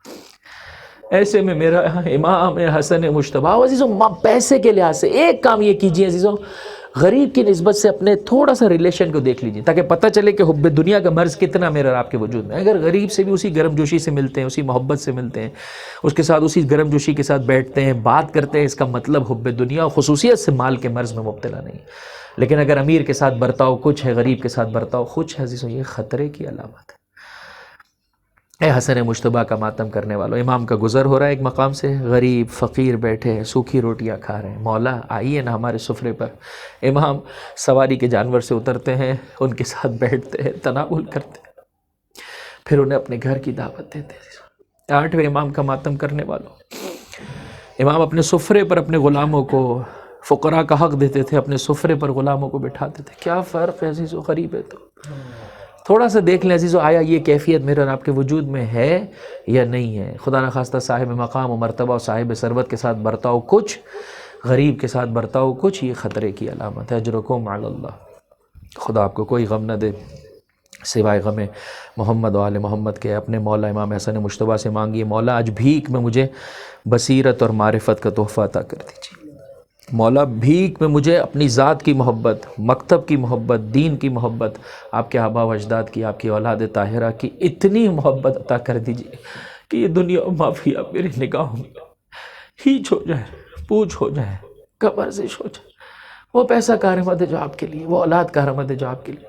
ایسے میں میرا امام حسن مجتبیٰ، عزیزو پیسے کے لحاظ سے ایک کام یہ کیجئے عزیزو، غریب کی نسبت سے اپنے تھوڑا سا ریلیشن کو دیکھ لیجئے تاکہ پتہ چلے کہ حب دنیا کا مرض کتنا میرے اور آپ کے وجود میں۔ اگر غریب سے بھی اسی گرم جوشی سے ملتے ہیں، اسی محبت سے ملتے ہیں، اس کے ساتھ اسی گرم جوشی کے ساتھ بیٹھتے ہیں، بات کرتے ہیں، اس کا مطلب حب دنیا اور خصوصیت سے مال کے مرض میں مبتلا نہیں۔ لیکن اگر امیر کے ساتھ برتاؤ کچھ ہے، غریب کے ساتھ برتاؤ کچھ ہے عزیزو، یہ خطرے کی علامت ہے۔ اے حسن مجتبیٰ کا ماتم کرنے والوں، امام کا گزر ہو رہا ہے ایک مقام سے، غریب فقیر بیٹھے ہیں، سوکھی روٹیاں کھا رہے ہیں، مولا آئیے نا ہمارے سفرے پر۔ امام سواری کے جانور سے اترتے ہیں، ان کے ساتھ بیٹھتے ہیں، تناول کرتے ہیں، پھر انہیں اپنے گھر کی دعوت دیتے ہیں۔ 8ویں امام کا ماتم کرنے والوں، امام اپنے سفرے پر اپنے غلاموں کو، فقراء کا حق دیتے تھے، اپنے سفرے پر غلاموں کو بٹھاتے تھے۔ کیا فرق ہے عزیزو، غریب ہے تو تھوڑا سا دیکھ لیں عزیزو، آیا یہ کیفیت میرے اور آپ کے وجود میں ہے یا نہیں ہے؟ خدا نخواستہ صاحب مقام و مرتبہ و صاحب ثروت کے ساتھ برتاؤ کچھ، غریب کے ساتھ برتاؤ کچھ، یہ خطرے کی علامت ہے۔ اجرکم علی اللہ، خدا آپ کو کوئی غم نہ دے سوائے غم محمد و آل محمد کے۔ اپنے مولا امام حسن مجتبیٰ سے مانگیے، مولا آج بھیک میں مجھے بصیرت اور معرفت کا تحفہ عطا کر دیجیے۔ مولا بھیک میں مجھے اپنی ذات کی محبت، مکتب کی محبت، دین کی محبت، آپ کے آبا و اجداد کی، آپ کی اولاد طاہرہ کی اتنی محبت عطا کر دیجیے کہ یہ دنیا و مافیا میری نگاہوں میں ہیچ ہو جائے، پوچھ ہو جائے، کم ارزش ہو جائے۔ وہ پیسہ کارآمد ہے جو آپ کے لیے، وہ اولاد کارآمد ہے جو آپ کے لیے۔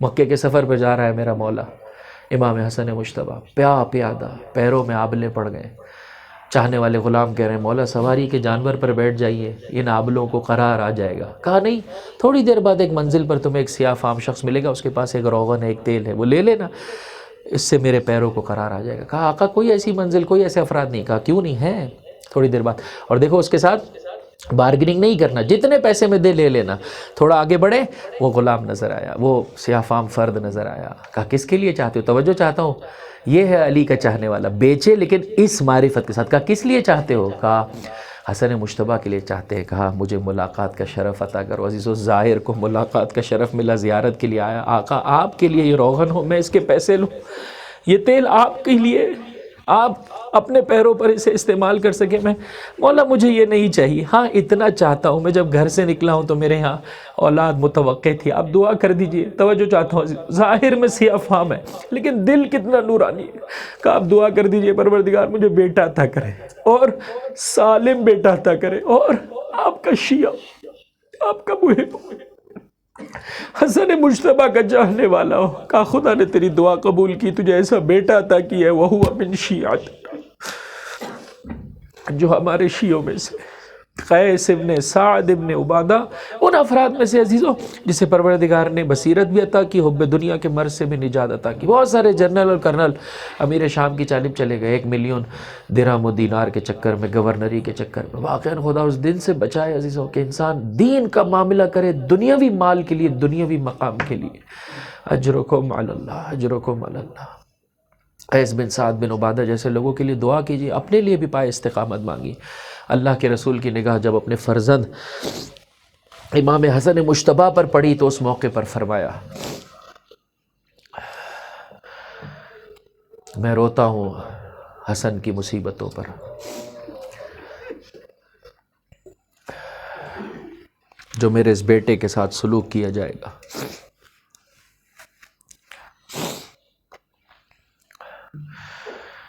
مکے کے سفر پہ جا رہا ہے میرا مولا امام حسن مجتبیٰ، پیادہ پیروں میں آبلے پڑ گئے، چاہنے والے غلام کہہ رہے ہیں مولا سواری کے جانور پر بیٹھ جائیے، ان آبلوں کو قرار آ جائے گا۔ کہا نہیں، تھوڑی دیر بعد ایک منزل پر تمہیں ایک سیاہ فام شخص ملے گا، اس کے پاس ایک روغن ہے، ایک تیل ہے، وہ لے لینا، اس سے میرے پیروں کو قرار آ جائے گا۔ کہا آقا کوئی ایسی منزل، کوئی ایسے افراد نہیں؟ کہا کیوں نہیں ہے، تھوڑی دیر بعد۔ اور دیکھو اس کے ساتھ بارگننگ نہیں کرنا، جتنے پیسے میں دے لے لینا۔ تھوڑا آگے بڑھے، وہ غلام نظر آیا، وہ سیاہ فام فرد نظر آیا۔ کہا کس کے لیے چاہتے ہو؟ توجہ چاہتا ہوں، یہ ہے علی کا چاہنے والا، بیچے لیکن اس معرفت کے ساتھ۔ کہا کس لیے چاہتے ہو؟ کہا حسن مجتبیٰ کے لیے چاہتے ہیں۔ کہا مجھے ملاقات کا شرف عطا کرو۔ عزیزو ظاہر کو ملاقات کا شرف ملا، زیارت کے لیے آیا۔ آقا آپ کے لیے یہ روغن ہو، میں اس کے پیسے لوں، یہ تیل آپ کے لیے، آپ اپنے پیروں پر اسے استعمال کر سکیں۔ میں مولا مجھے یہ نہیں چاہیے، ہاں اتنا چاہتا ہوں، میں جب گھر سے نکلا ہوں تو میرے ہاں اولاد متوقع تھی، آپ دعا کر دیجئے۔ توجہ چاہتا ہوں، ظاہر میں سیاہ فام ہے لیکن دل کتنا نورانی ہے۔ کہ آپ دعا کر دیجئے پروردگار مجھے بیٹا عطا کرے، اور سالم بیٹا عطا کرے، اور آپ کا شیعہ، آپ کا محب حسن مجتبیٰ کا چاہنے والا ہو۔ کہا خدا نے تیری دعا قبول کی، تجھے ایسا بیٹا عطا کیا ہے، وَهُوَ مِن شِيعَتِنَا، جو ہمارے شیعوں میں سے، قیس ابن سعد ابن عبادہ، ان افراد میں سے عزیزوں جسے پروردگار نے بصیرت بھی عطا کی، حب دنیا کے مرض سے بھی نجات عطا کی۔ بہت سارے جنرل اور کرنل امیر شام کی جانب چلے گئے، 1 ملین درہم و دینار کے چکر میں، گورنری کے چکر میں۔ واقعاً خدا اس دن سے بچائے عزیزوں کہ انسان دین کا معاملہ کرے دنیاوی مال کے لیے، دنیاوی مقام کے لیے۔ اجرکم علی اللہ، اجرکم علی اللہ۔ قیس بن سعد بن عبادہ جیسے لوگوں کے لیے دعا کیجیے، اپنے لیے بھی پائے استقامت مانگی۔ اللہ کے رسول کی نگاہ جب اپنے فرزند امام حسن مجتبیٰ پر پڑی تو اس موقع پر فرمایا میں روتا ہوں حسن کی مصیبتوں پر، جو میرے اس بیٹے کے ساتھ سلوک کیا جائے گا۔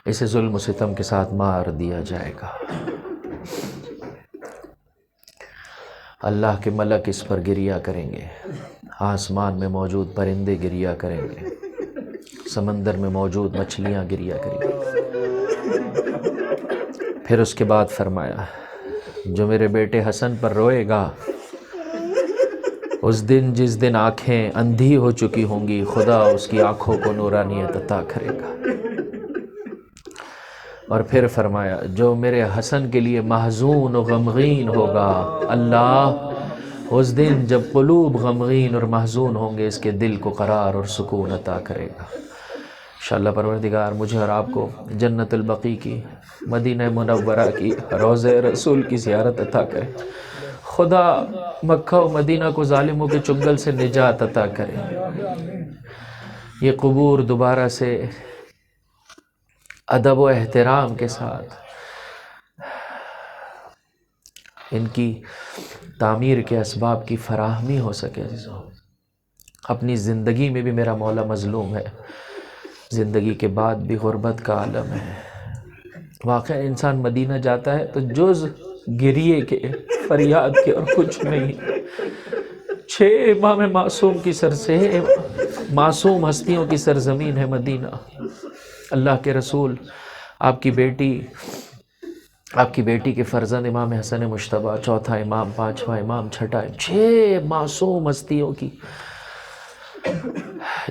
اسے ظلم و ستم کے ساتھ مار دیا جائے گا۔ اللہ کے ملک اس پر گریا کریں گے، آسمان میں موجود پرندے گریا کریں گے، سمندر میں موجود مچھلیاں گریا کریں گے۔ پھر اس کے بعد فرمایا جو میرے بیٹے حسن پر روئے گا، اس دن جس دن آنکھیں اندھی ہو چکی ہوں گی، خدا اس کی آنکھوں کو نورانیت عطا کرے گا۔ اور پھر فرمایا جو میرے حسن کے لیے محزون و غمگین ہوگا، اللہ اس دن جب قلوب غمگین اور محزون ہوں گے، اس کے دل کو قرار اور سکون عطا کرے گا۔ انشاءاللہ پروردگار مجھے اور آپ کو جنت البقیع کی، مدینہ منورہ کی، روضہ رسول کی زیارت عطا کرے۔ خدا مکہ و مدینہ کو ظالموں کے چنگل سے نجات عطا کرے۔ یہ قبور دوبارہ سے ادب و احترام کے ساتھ ان کی تعمیر کے اسباب کی فراہمی ہو سکے۔ اپنی زندگی میں بھی میرا مولا مظلوم ہے، زندگی کے بعد بھی غربت کا عالم ہے۔ واقعا انسان مدینہ جاتا ہے تو جز گریے کے، فریاد کے اور کچھ نہیں۔ 6 امام معصوم کی سر سے معصوم ہستیوں کی سرزمین ہے مدینہ۔ اللہ کے رسول، آپ کی بیٹی کے فرزند امام حسن مجتبیٰ، چوتھا امام، پانچواں امام، چھٹا، 6 معصوم ہستیوں کی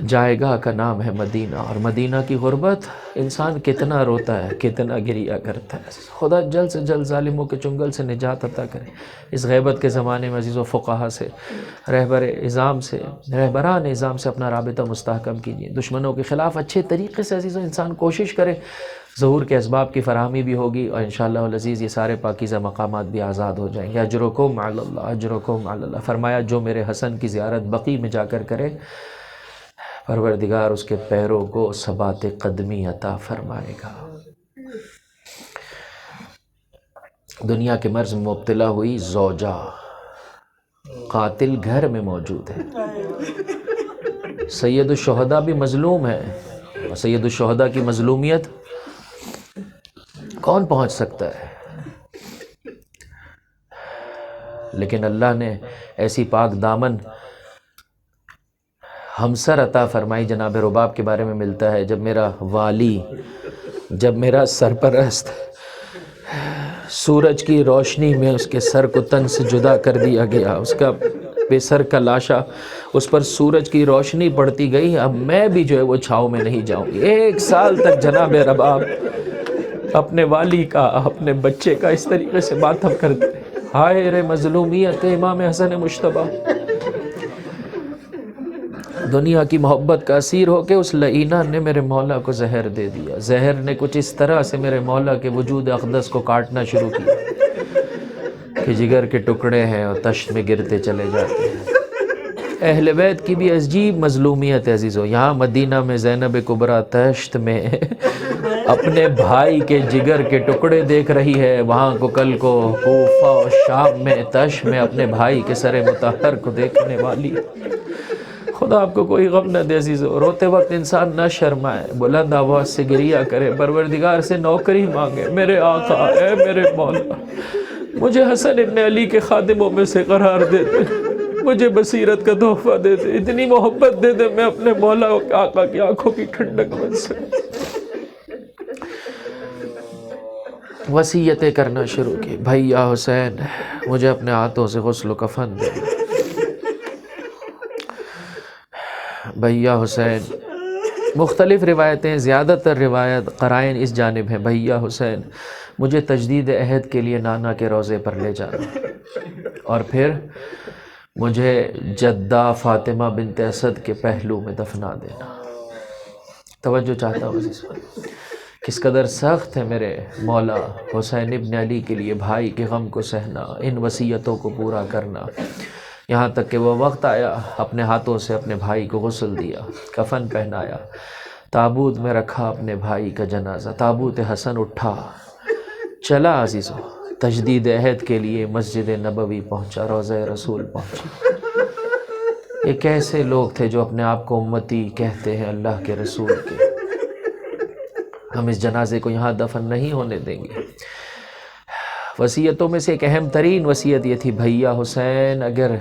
جائیگاہ کا نام ہے مدینہ۔ اور مدینہ کی غربت، انسان کتنا روتا ہے، کتنا گریہ کرتا ہے۔ خدا جلد سے جلد ظالموں کے چنگل سے نجات عطا کرے۔ اس غیبت کے زمانے میں عزیز و فقہا سے، رہبران نظام سے اپنا رابطہ مستحکم کیجیے۔ دشمنوں کے خلاف اچھے طریقے سے عزیز و انسان کوشش کرے، ظہور کے اسباب کی فراہمی بھی ہوگی، اور انشاءاللہ العزیز یہ سارے پاکیزہ مقامات بھی آزاد ہو جائیں گے۔ اجرکم علی اللہ، اجرکم علی اللہ۔ فرمایا جو میرے حسن کی زیارت بقیع میں جا کر کرے، پروردگار اس کے پیروں کو ثبات قدمی عطا فرمائے گا۔ دنیا کے مرض میں مبتلا ہوئی زوجہ، قاتل گھر میں موجود ہے۔ سید الشہداء بھی مظلوم ہے، اور سید الشہداء کی مظلومیت کون پہنچ سکتا ہے؟ لیکن اللہ نے ایسی پاک دامن ہمسر عطا فرمائی۔ جناب رباب کے بارے میں ملتا ہے، جب میرا والی، جب میرا سرپرست سورج کی روشنی میں اس کے سر کو تن سے جدا کر دیا گیا، اس کا بے سر کا لاشا، اس پر سورج کی روشنی پڑتی گئی، اب میں بھی جو ہے وہ چھاؤں میں نہیں جاؤں گی۔ 1 سال تک جناب رباب اپنے والی کا، اپنے بچے کا اس طریقے سے ماتم کرتے۔ ہائے رے مظلومیت امام حسن مجتبیٰ، دنیا کی محبت کا اسیر ہو کے اس لعینہ نے میرے مولا کو زہر دے دیا۔ زہر نے کچھ اس طرح سے میرے مولا کے وجود اقدس کو کاٹنا شروع کیا کہ جگر کے ٹکڑے ہیں اور تشت میں گرتے چلے جاتے ہیں۔ اہل بیت کی بھی عجیب مظلومیت ہے عزیزو۔ یہاں مدینہ میں زینب کبریٰ تشت میں اپنے بھائی کے جگر کے ٹکڑے دیکھ رہی ہے، وہاں کو کل کو کوفہ اور شام میں تشت میں اپنے بھائی کے سر مطہر کو دیکھنے والی۔ خدا آپ کو کوئی غم نہ دے عزیزو۔ روتے وقت انسان نہ شرمائے، بلند آواز سے گریہ کرے، پروردگار سے نوکری مانگے، میرے آقا، اے میرے مولا، مجھے حسن ابن علی کے خادموں میں سے قرار دے دے، مجھے بصیرت کا تحفہ دے دے، اتنی محبت دے دے میں اپنے مولا و آقا کی آنکھوں کی ٹھنڈک بن سکوں۔ وصیتیں کرنا شروع کی، بھیا حسین مجھے اپنے ہاتھوں سے غسل و کفن دے، بھیا حسین۔ مختلف روایتیں، زیادہ تر روایت قرائن اس جانب ہیں، بھیا حسین مجھے تجدید عہد کے لیے نانا کے روضے پر لے جانا، اور پھر مجھے جدہ فاطمہ بنت اسد کے پہلو میں دفنا دینا۔ توجہ چاہتا ہوں عزیز، کس قدر سخت ہے میرے مولا حسین ابن علی کے لیے بھائی کے غم کو سہنا، ان وصیتوں کو پورا کرنا، یہاں تک کہ وہ وقت آیا اپنے ہاتھوں سے اپنے بھائی کو غسل دیا، کفن پہنایا، تابوت میں رکھا اپنے بھائی کا جنازہ، تابوت حسن اٹھا، چلا عزیزو تجدید عہد کے لیے مسجد نبوی پہنچا، روضہ رسول پہنچا۔ یہ کیسے لوگ تھے جو اپنے آپ کو امتی کہتے ہیں اللہ کے رسول کے؟ ہم اس جنازے کو یہاں دفن نہیں ہونے دیں گے۔ وصیتوں میں سے ایک اہم ترین وصیت یہ تھی، بھیا حسین اگر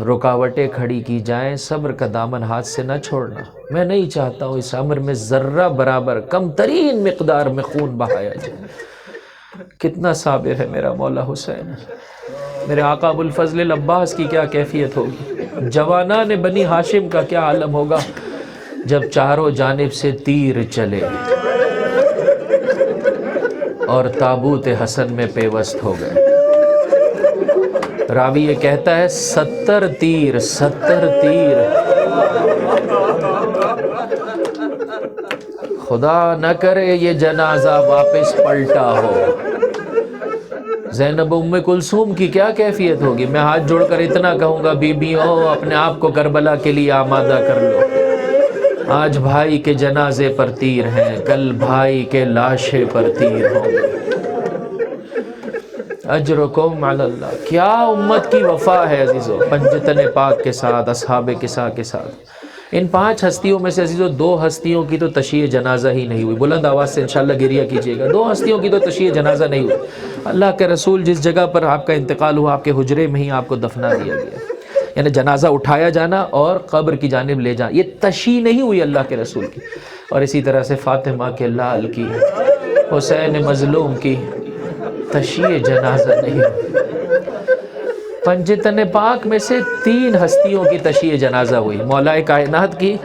رکاوٹیں کھڑی کی جائیں صبر کا دامن ہاتھ سے نہ چھوڑنا، میں نہیں چاہتا ہوں اس امر میں ذرہ برابر کم ترین مقدار میں خون بہایا جائے۔ کتنا صابر ہے میرا مولا حسین۔ میرے آقا ابو الفضل العباس کی کیا کیفیت ہوگی، جوانان بنی ہاشم کا کیا عالم ہوگا جب چاروں جانب سے تیر چلے اور تابوت حسن میں پیوست ہو گئے۔ راوی یہ کہتا ہے 70 تیر خدا نہ کرے یہ جنازہ واپس پلٹا ہو۔ زینب ام کلثوم کی کیا کیفیت ہوگی؟ میں ہاتھ جوڑ کر اتنا کہوں گا، بیبیوں اپنے آپ کو کربلا کے لیے آمادہ کر لو۔ آج بھائی کے جنازے پر تیر ہیں، کل بھائی کے لاشے پر تیر ہوں گے۔ اجرکم علی اللہ۔ کیا امت کی وفا ہے عزیزو، پنجتن پاک کے ساتھ، اصحاب کسا کے ساتھ۔ ان 5 ہستیوں میں سے عزیزو 2 ہستیوں کی تو تشییع جنازہ ہی نہیں ہوئی۔ بلند آواز سے انشاءاللہ گریہ کیجئے گا، 2 ہستیوں کی تو تشییع جنازہ نہیں ہوئی۔ اللہ کے رسول جس جگہ پر آپ کا انتقال ہوا، آپ کے حجرے میں ہی آپ کو دفنا دیا گیا، یعنی جنازہ اٹھایا جانا اور قبر کی جانب لے جانا، یہ تشییع نہیں ہوئی اللہ کے رسول کی۔ اور اسی طرح سے فاطمہ کے لال کی، حسین مظلوم کی تشییع جنازہ نہیں ہوئی۔ پنجتن پاک میں سے 3 ہستیوں کی تشییع جنازہ ہوئی، مولا کائنات کی،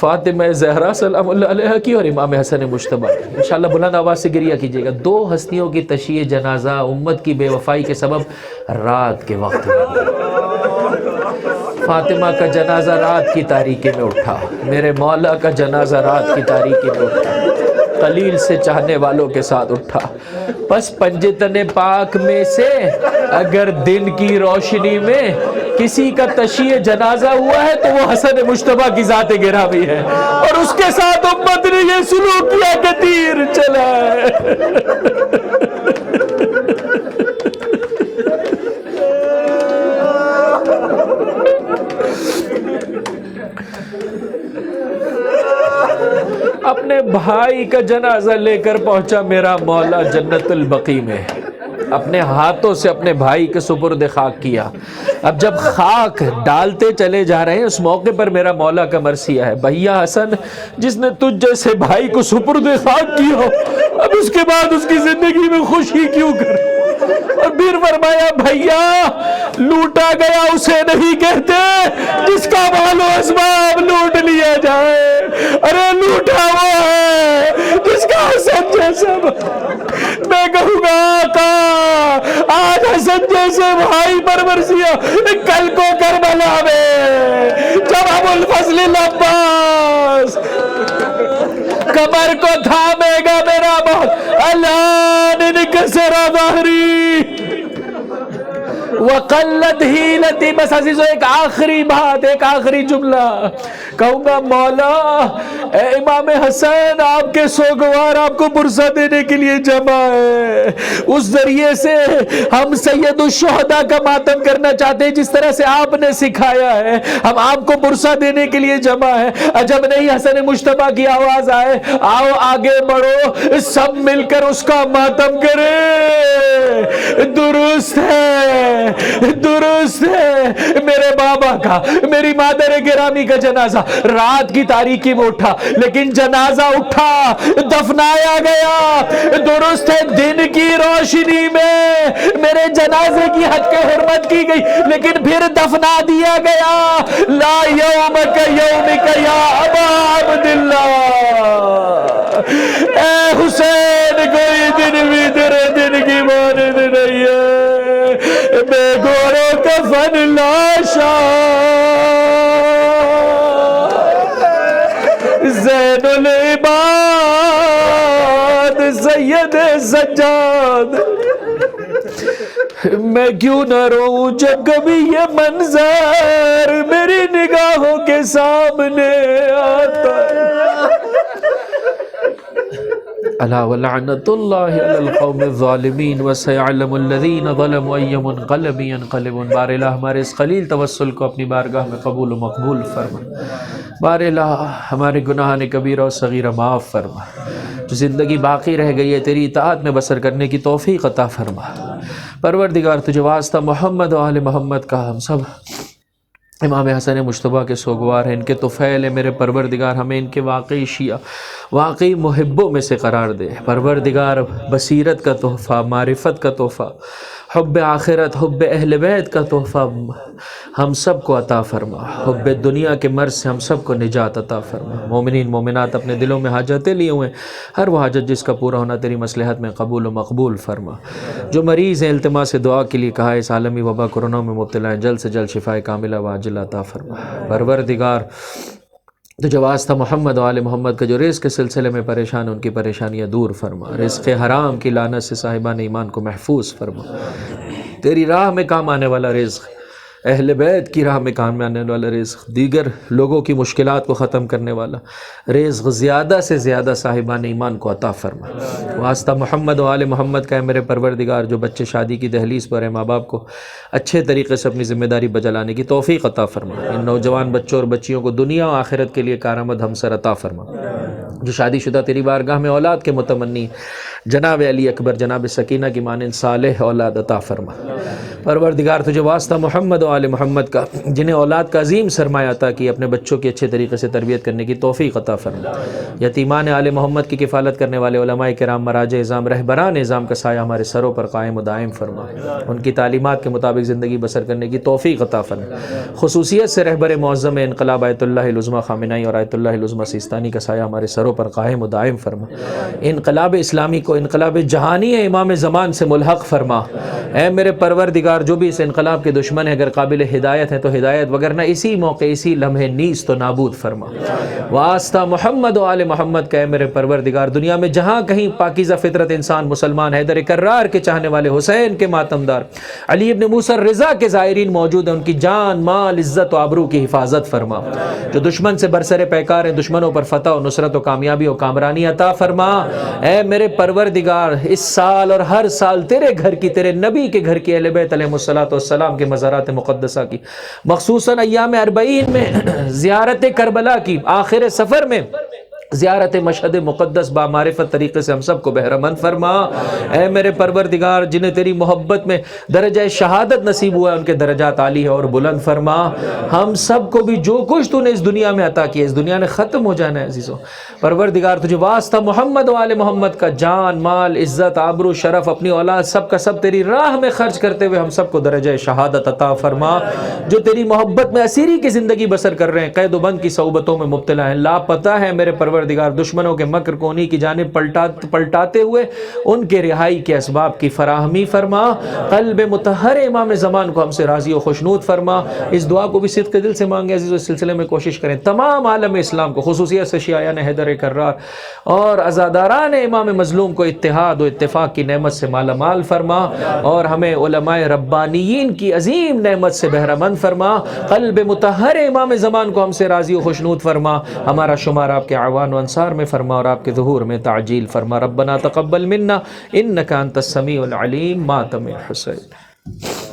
فاطمہ زہرا سلام اللہ علیہ کی، اور امام حسن مجتبیٰ کی۔ انشاءاللہ بلند آواز سے گریہ کیجئے گا۔ 2 ہستیوں کی تشییع جنازہ امت کی بے وفائی کے سبب رات کے وقت میں ہوئی۔ فاطمہ کا جنازہ رات کی تاریکی میں اٹھا، میرے مولا کا جنازہ رات کی تاریکی میں اٹھا، قلیل سے چاہنے والوں کے ساتھ اٹھا۔ پس پنجتن پاک میں سے اگر دن کی روشنی میں کسی کا تشییع جنازہ ہوا ہے تو وہ حسن مجتبیٰ کی ذات گرامی ہے، اور اس کے ساتھ امت نے یہ سلوک کیا کہ تیر چلا ہے۔ اپنے بھائی کا جنازہ لے کر پہنچا میرا مولا جنت البقیع میں، اپنے ہاتھوں سے اپنے بھائی کے سپرد خاک کیا۔ اب جب خاک ڈالتے چلے جا رہے ہیں، اس موقع پر میرا مولا کا مرثیہ ہے، بھیا حسن جس نے تجھ جیسے بھائی کو سپرد خاک کیا ہو، اب اس کے بعد اس کی زندگی میں خوشی کیوں کر؟ اور پھر فرمایا بھیا لوٹا گیا اسے نہیں کہتے جس کا مال و اسباب لوٹ لیا جائے، ارے لوٹا وہ ہے جس کا حسن جیسا۔ میں کہوں گا آقا آج حسن جیسے بھائی پر مرثیہ، کل کو کربلا میں جب ابو الفضل العباس کمر کو تھامے گا میرا موت، الان انکسر ظہری وقلت حیلتی۔ بس عزیزو ایک آخری بات، ایک آخری جملہ کہوں گا، مولا اے امام حسین آپ کے سوگوار آپ کو پرسہ دینے کے لیے جمع ہے، اس ذریعے سے ہم سید الشہداء کا ماتم کرنا چاہتے ہیں جس طرح سے آپ نے سکھایا ہے، ہم آپ کو پرسہ دینے کے لیے جمع ہے۔ عجب نہیں حسن مجتبیٰ کی آواز آئے، آؤ آگے بڑھو سب مل کر اس کا ماتم کرے۔ درست ہے، درست ہے، میرے بابا کا، میری مادر گرامی کا جنازہ رات کی تاریکی میں اٹھا، لیکن جنازہ اٹھا، دفنایا گیا۔ درست ہے دن کی روشنی میں میرے جنازے کی حد کے حرمت کی گئی، لیکن پھر دفنا دیا گیا۔ لا یومک یومک یا ابا عبداللہ، اے حسین کوئی دن بھی تیرے دن کی مانند نہیں ہے، بے گورو کفن لاشا زین العباد سید سجاد۔ میں کیوں نہ روؤں جب کبھی یہ منظر میری نگاہوں کے سامنے آتا ہے۔ الا ولعنت اللہ علی القوم الظالمین وسیعلم الذین ظلموا ای منقلب ینقلبون۔ بار الہ ہمارے اس خلیل توسل کو اپنی بارگاہ میں قبول و مقبول فرما۔ بار الہ ہمارے گناہان کبیرہ و صغیرہ معاف فرما، جو زندگی باقی رہ گئی ہے تیری اطاعت میں بسر کرنے کی توفیق عطا فرما۔ پروردگار تجھے واسطہ محمد و آل محمد کا، ہم سب امام حسن مجتبیٰ کے سوگوار ہیں، ان کے طفیل ہیں، میرے پروردگار ہمیں ان کے واقعی شیعہ، واقعی محبوں میں سے قرار دے۔ پروردگار بصیرت کا تحفہ، معرفت کا تحفہ، حب آخرت، حب اہل بیت کا تحفہ ہم سب کو عطا فرما۔ حب دنیا کے مرض سے ہم سب کو نجات عطا فرما۔ مومنین مومنات اپنے دلوں میں حاجتیں لیے ہوئے ہیں، ہر وہ حاجت جس کا پورا ہونا تیری مصلحت میں قبول و مقبول فرما۔ جو مریض ہیں التماس دعا کے لیے کہا ہے، اس عالمی وبا کورونا میں مبتلا ہیں، جلد سے جلد شفائے کاملہ و عاجلہ عطا فرما۔ پروردگار تو واسطہ محمد و آل محمد کا جو رزق کے سلسلے میں پریشان ان کی پریشانیاں دور فرما، رزق حرام کی لعنت سے صاحبان ایمان کو محفوظ فرما، تیری راہ میں کام آنے والا رزق، اہل بیت کی راہ میں کام آنے والا رزق، دیگر لوگوں کی مشکلات کو ختم کرنے والا رزق زیادہ سے زیادہ صاحبان ایمان کو عطا فرما۔ واسطہ محمد و آل محمد کا ہے میرے پروردگار، جو بچے شادی کی دہلیز پر ہیں، ماں باپ کو اچھے طریقے سے اپنی ذمہ داری بجا لانے کی توفیق عطا فرما۔ ان نوجوان بچوں اور بچیوں کو دنیا و آخرت کے لیے کارآمد ہمسر عطا فرما۔ جو شادی شدہ تیری بارگاہ میں اولاد کے متمنی، جناب علی اکبر، جناب سکینہ کی مانند صالح اولاد عطا فرما۔ پروردگار تجھے واسطہ محمد و آل محمد کا، جنہیں اولاد کا عظیم سرمایہ عطا کی، اپنے بچوں کی اچھے طریقے سے تربیت کرنے کی توفیق عطا فرما۔ یتیمان آل محمد کی کفالت کرنے والے علماء کرام، مراجع اعظام، رہبران اعظام کا سایہ ہمارے سروں پر قائم و دائم فرما، ان کی تعلیمات کے مطابق زندگی بسر کرنے کی توفیق عطا فرما۔ خصوصیت سے رہبر معظم انقلاب آیت اللہ العظمیٰ خامنائی اور آیت اللہ العظمیٰ سیستانی کا سایہ ہمارے سروں پر قائم و دائم فرما۔ انقلاب اسلامی کو انقلاب جہانی امام زمان سے ملحق فرما۔ اے میرے پروردگار، جو بھی اس انقلاب کے دشمن ہیں، اگر قابل ہدایت ہیں تو ہدایت، وگرنہ اسی موقع اسی لمحے نیز تو نابود فرما۔ واسطہ محمد و آل محمد کا، اے میرے پروردگار، دنیا میں جہاں کہیں پاکیزہ فطرت انسان مسلمان، حیدر کرار کے چاہنے والے، حسین کے ماتمدار، علی ابن موسیٰ رضا کے زائرین موجود ہیں، ان کی جان، مال، عزت و آبرو کی حفاظت فرما۔ جو دشمن سے برسر پیکار ہیں، دشمنوں پر فتح و نصرت و کامیابی و کامرانی عطا فرما۔ اے میرے پروردگار، اس سال اور ہر سال تیرے گھر کی، تیرے نبی کے گھر کی، اہل بیت علیہ السلام کے مزارات مقدسہ کی، خصوصاً ایام 40 میں زیارت کربلا کی، آخر سفر میں زیارت مشہد مقدس بامعرفت طریقے سے ہم سب کو بہرمند فرما۔ اے میرے پروردگار، جنہیں تیری محبت میں درجہ شہادت نصیب ہوا ہے، ان کے درجات عالی ہے اور بلند فرما۔ ہم سب کو بھی جو کچھ تو نے اس دنیا میں عطا کیا، اس دنیا نے ختم ہو جانا ہے عزیزو۔ پروردگار تجھے واسطہ محمد و آل محمد کا، جان، مال، عزت، آبرو، شرف، اپنی اولاد، سب کا سب تیری راہ میں خرچ کرتے ہوئے ہم سب کو درجہ شہادت عطا فرما۔ جو تیری محبت میں اسیری کی زندگی بسر کر رہے ہیں، قید و بند کی صعوبتوں میں مبتلا ہیں، لاپتہ ہے، میرے پروردگار، دشمنوں کے مکر کو انہی کی جانب پلٹاتے ہوئے ان کے رہائی کے اسباب کی فراہمی فرما۔ قلب مطہر امام زمان کو ہم سے راضی و خوشنود فرما۔ اس دعا کو بھی صدق دل سے مانگے عزیز، اس سلسلے میں کوشش کریں تمام عالم اسلام کو، خصوصیت سے شیعیان حیدر کرار اور عزاداران امام مظلوم کو اتحاد و اتفاق کی نعمت سے مالا مال فرما، اور ہمیں علماء ربانیین کی عظیم نعمت سے بہرمند فرما۔ قلب مطہر امام زمان کو ہم سے راضی و خوشنود فرما، ہمارا شمار آپ کے اعوان و انصار میں فرما، اور آپ کے ظہور میں تعجیل فرما۔ ربنا تقبل منا انک انت السمیع العلیم، ماتم حسین۔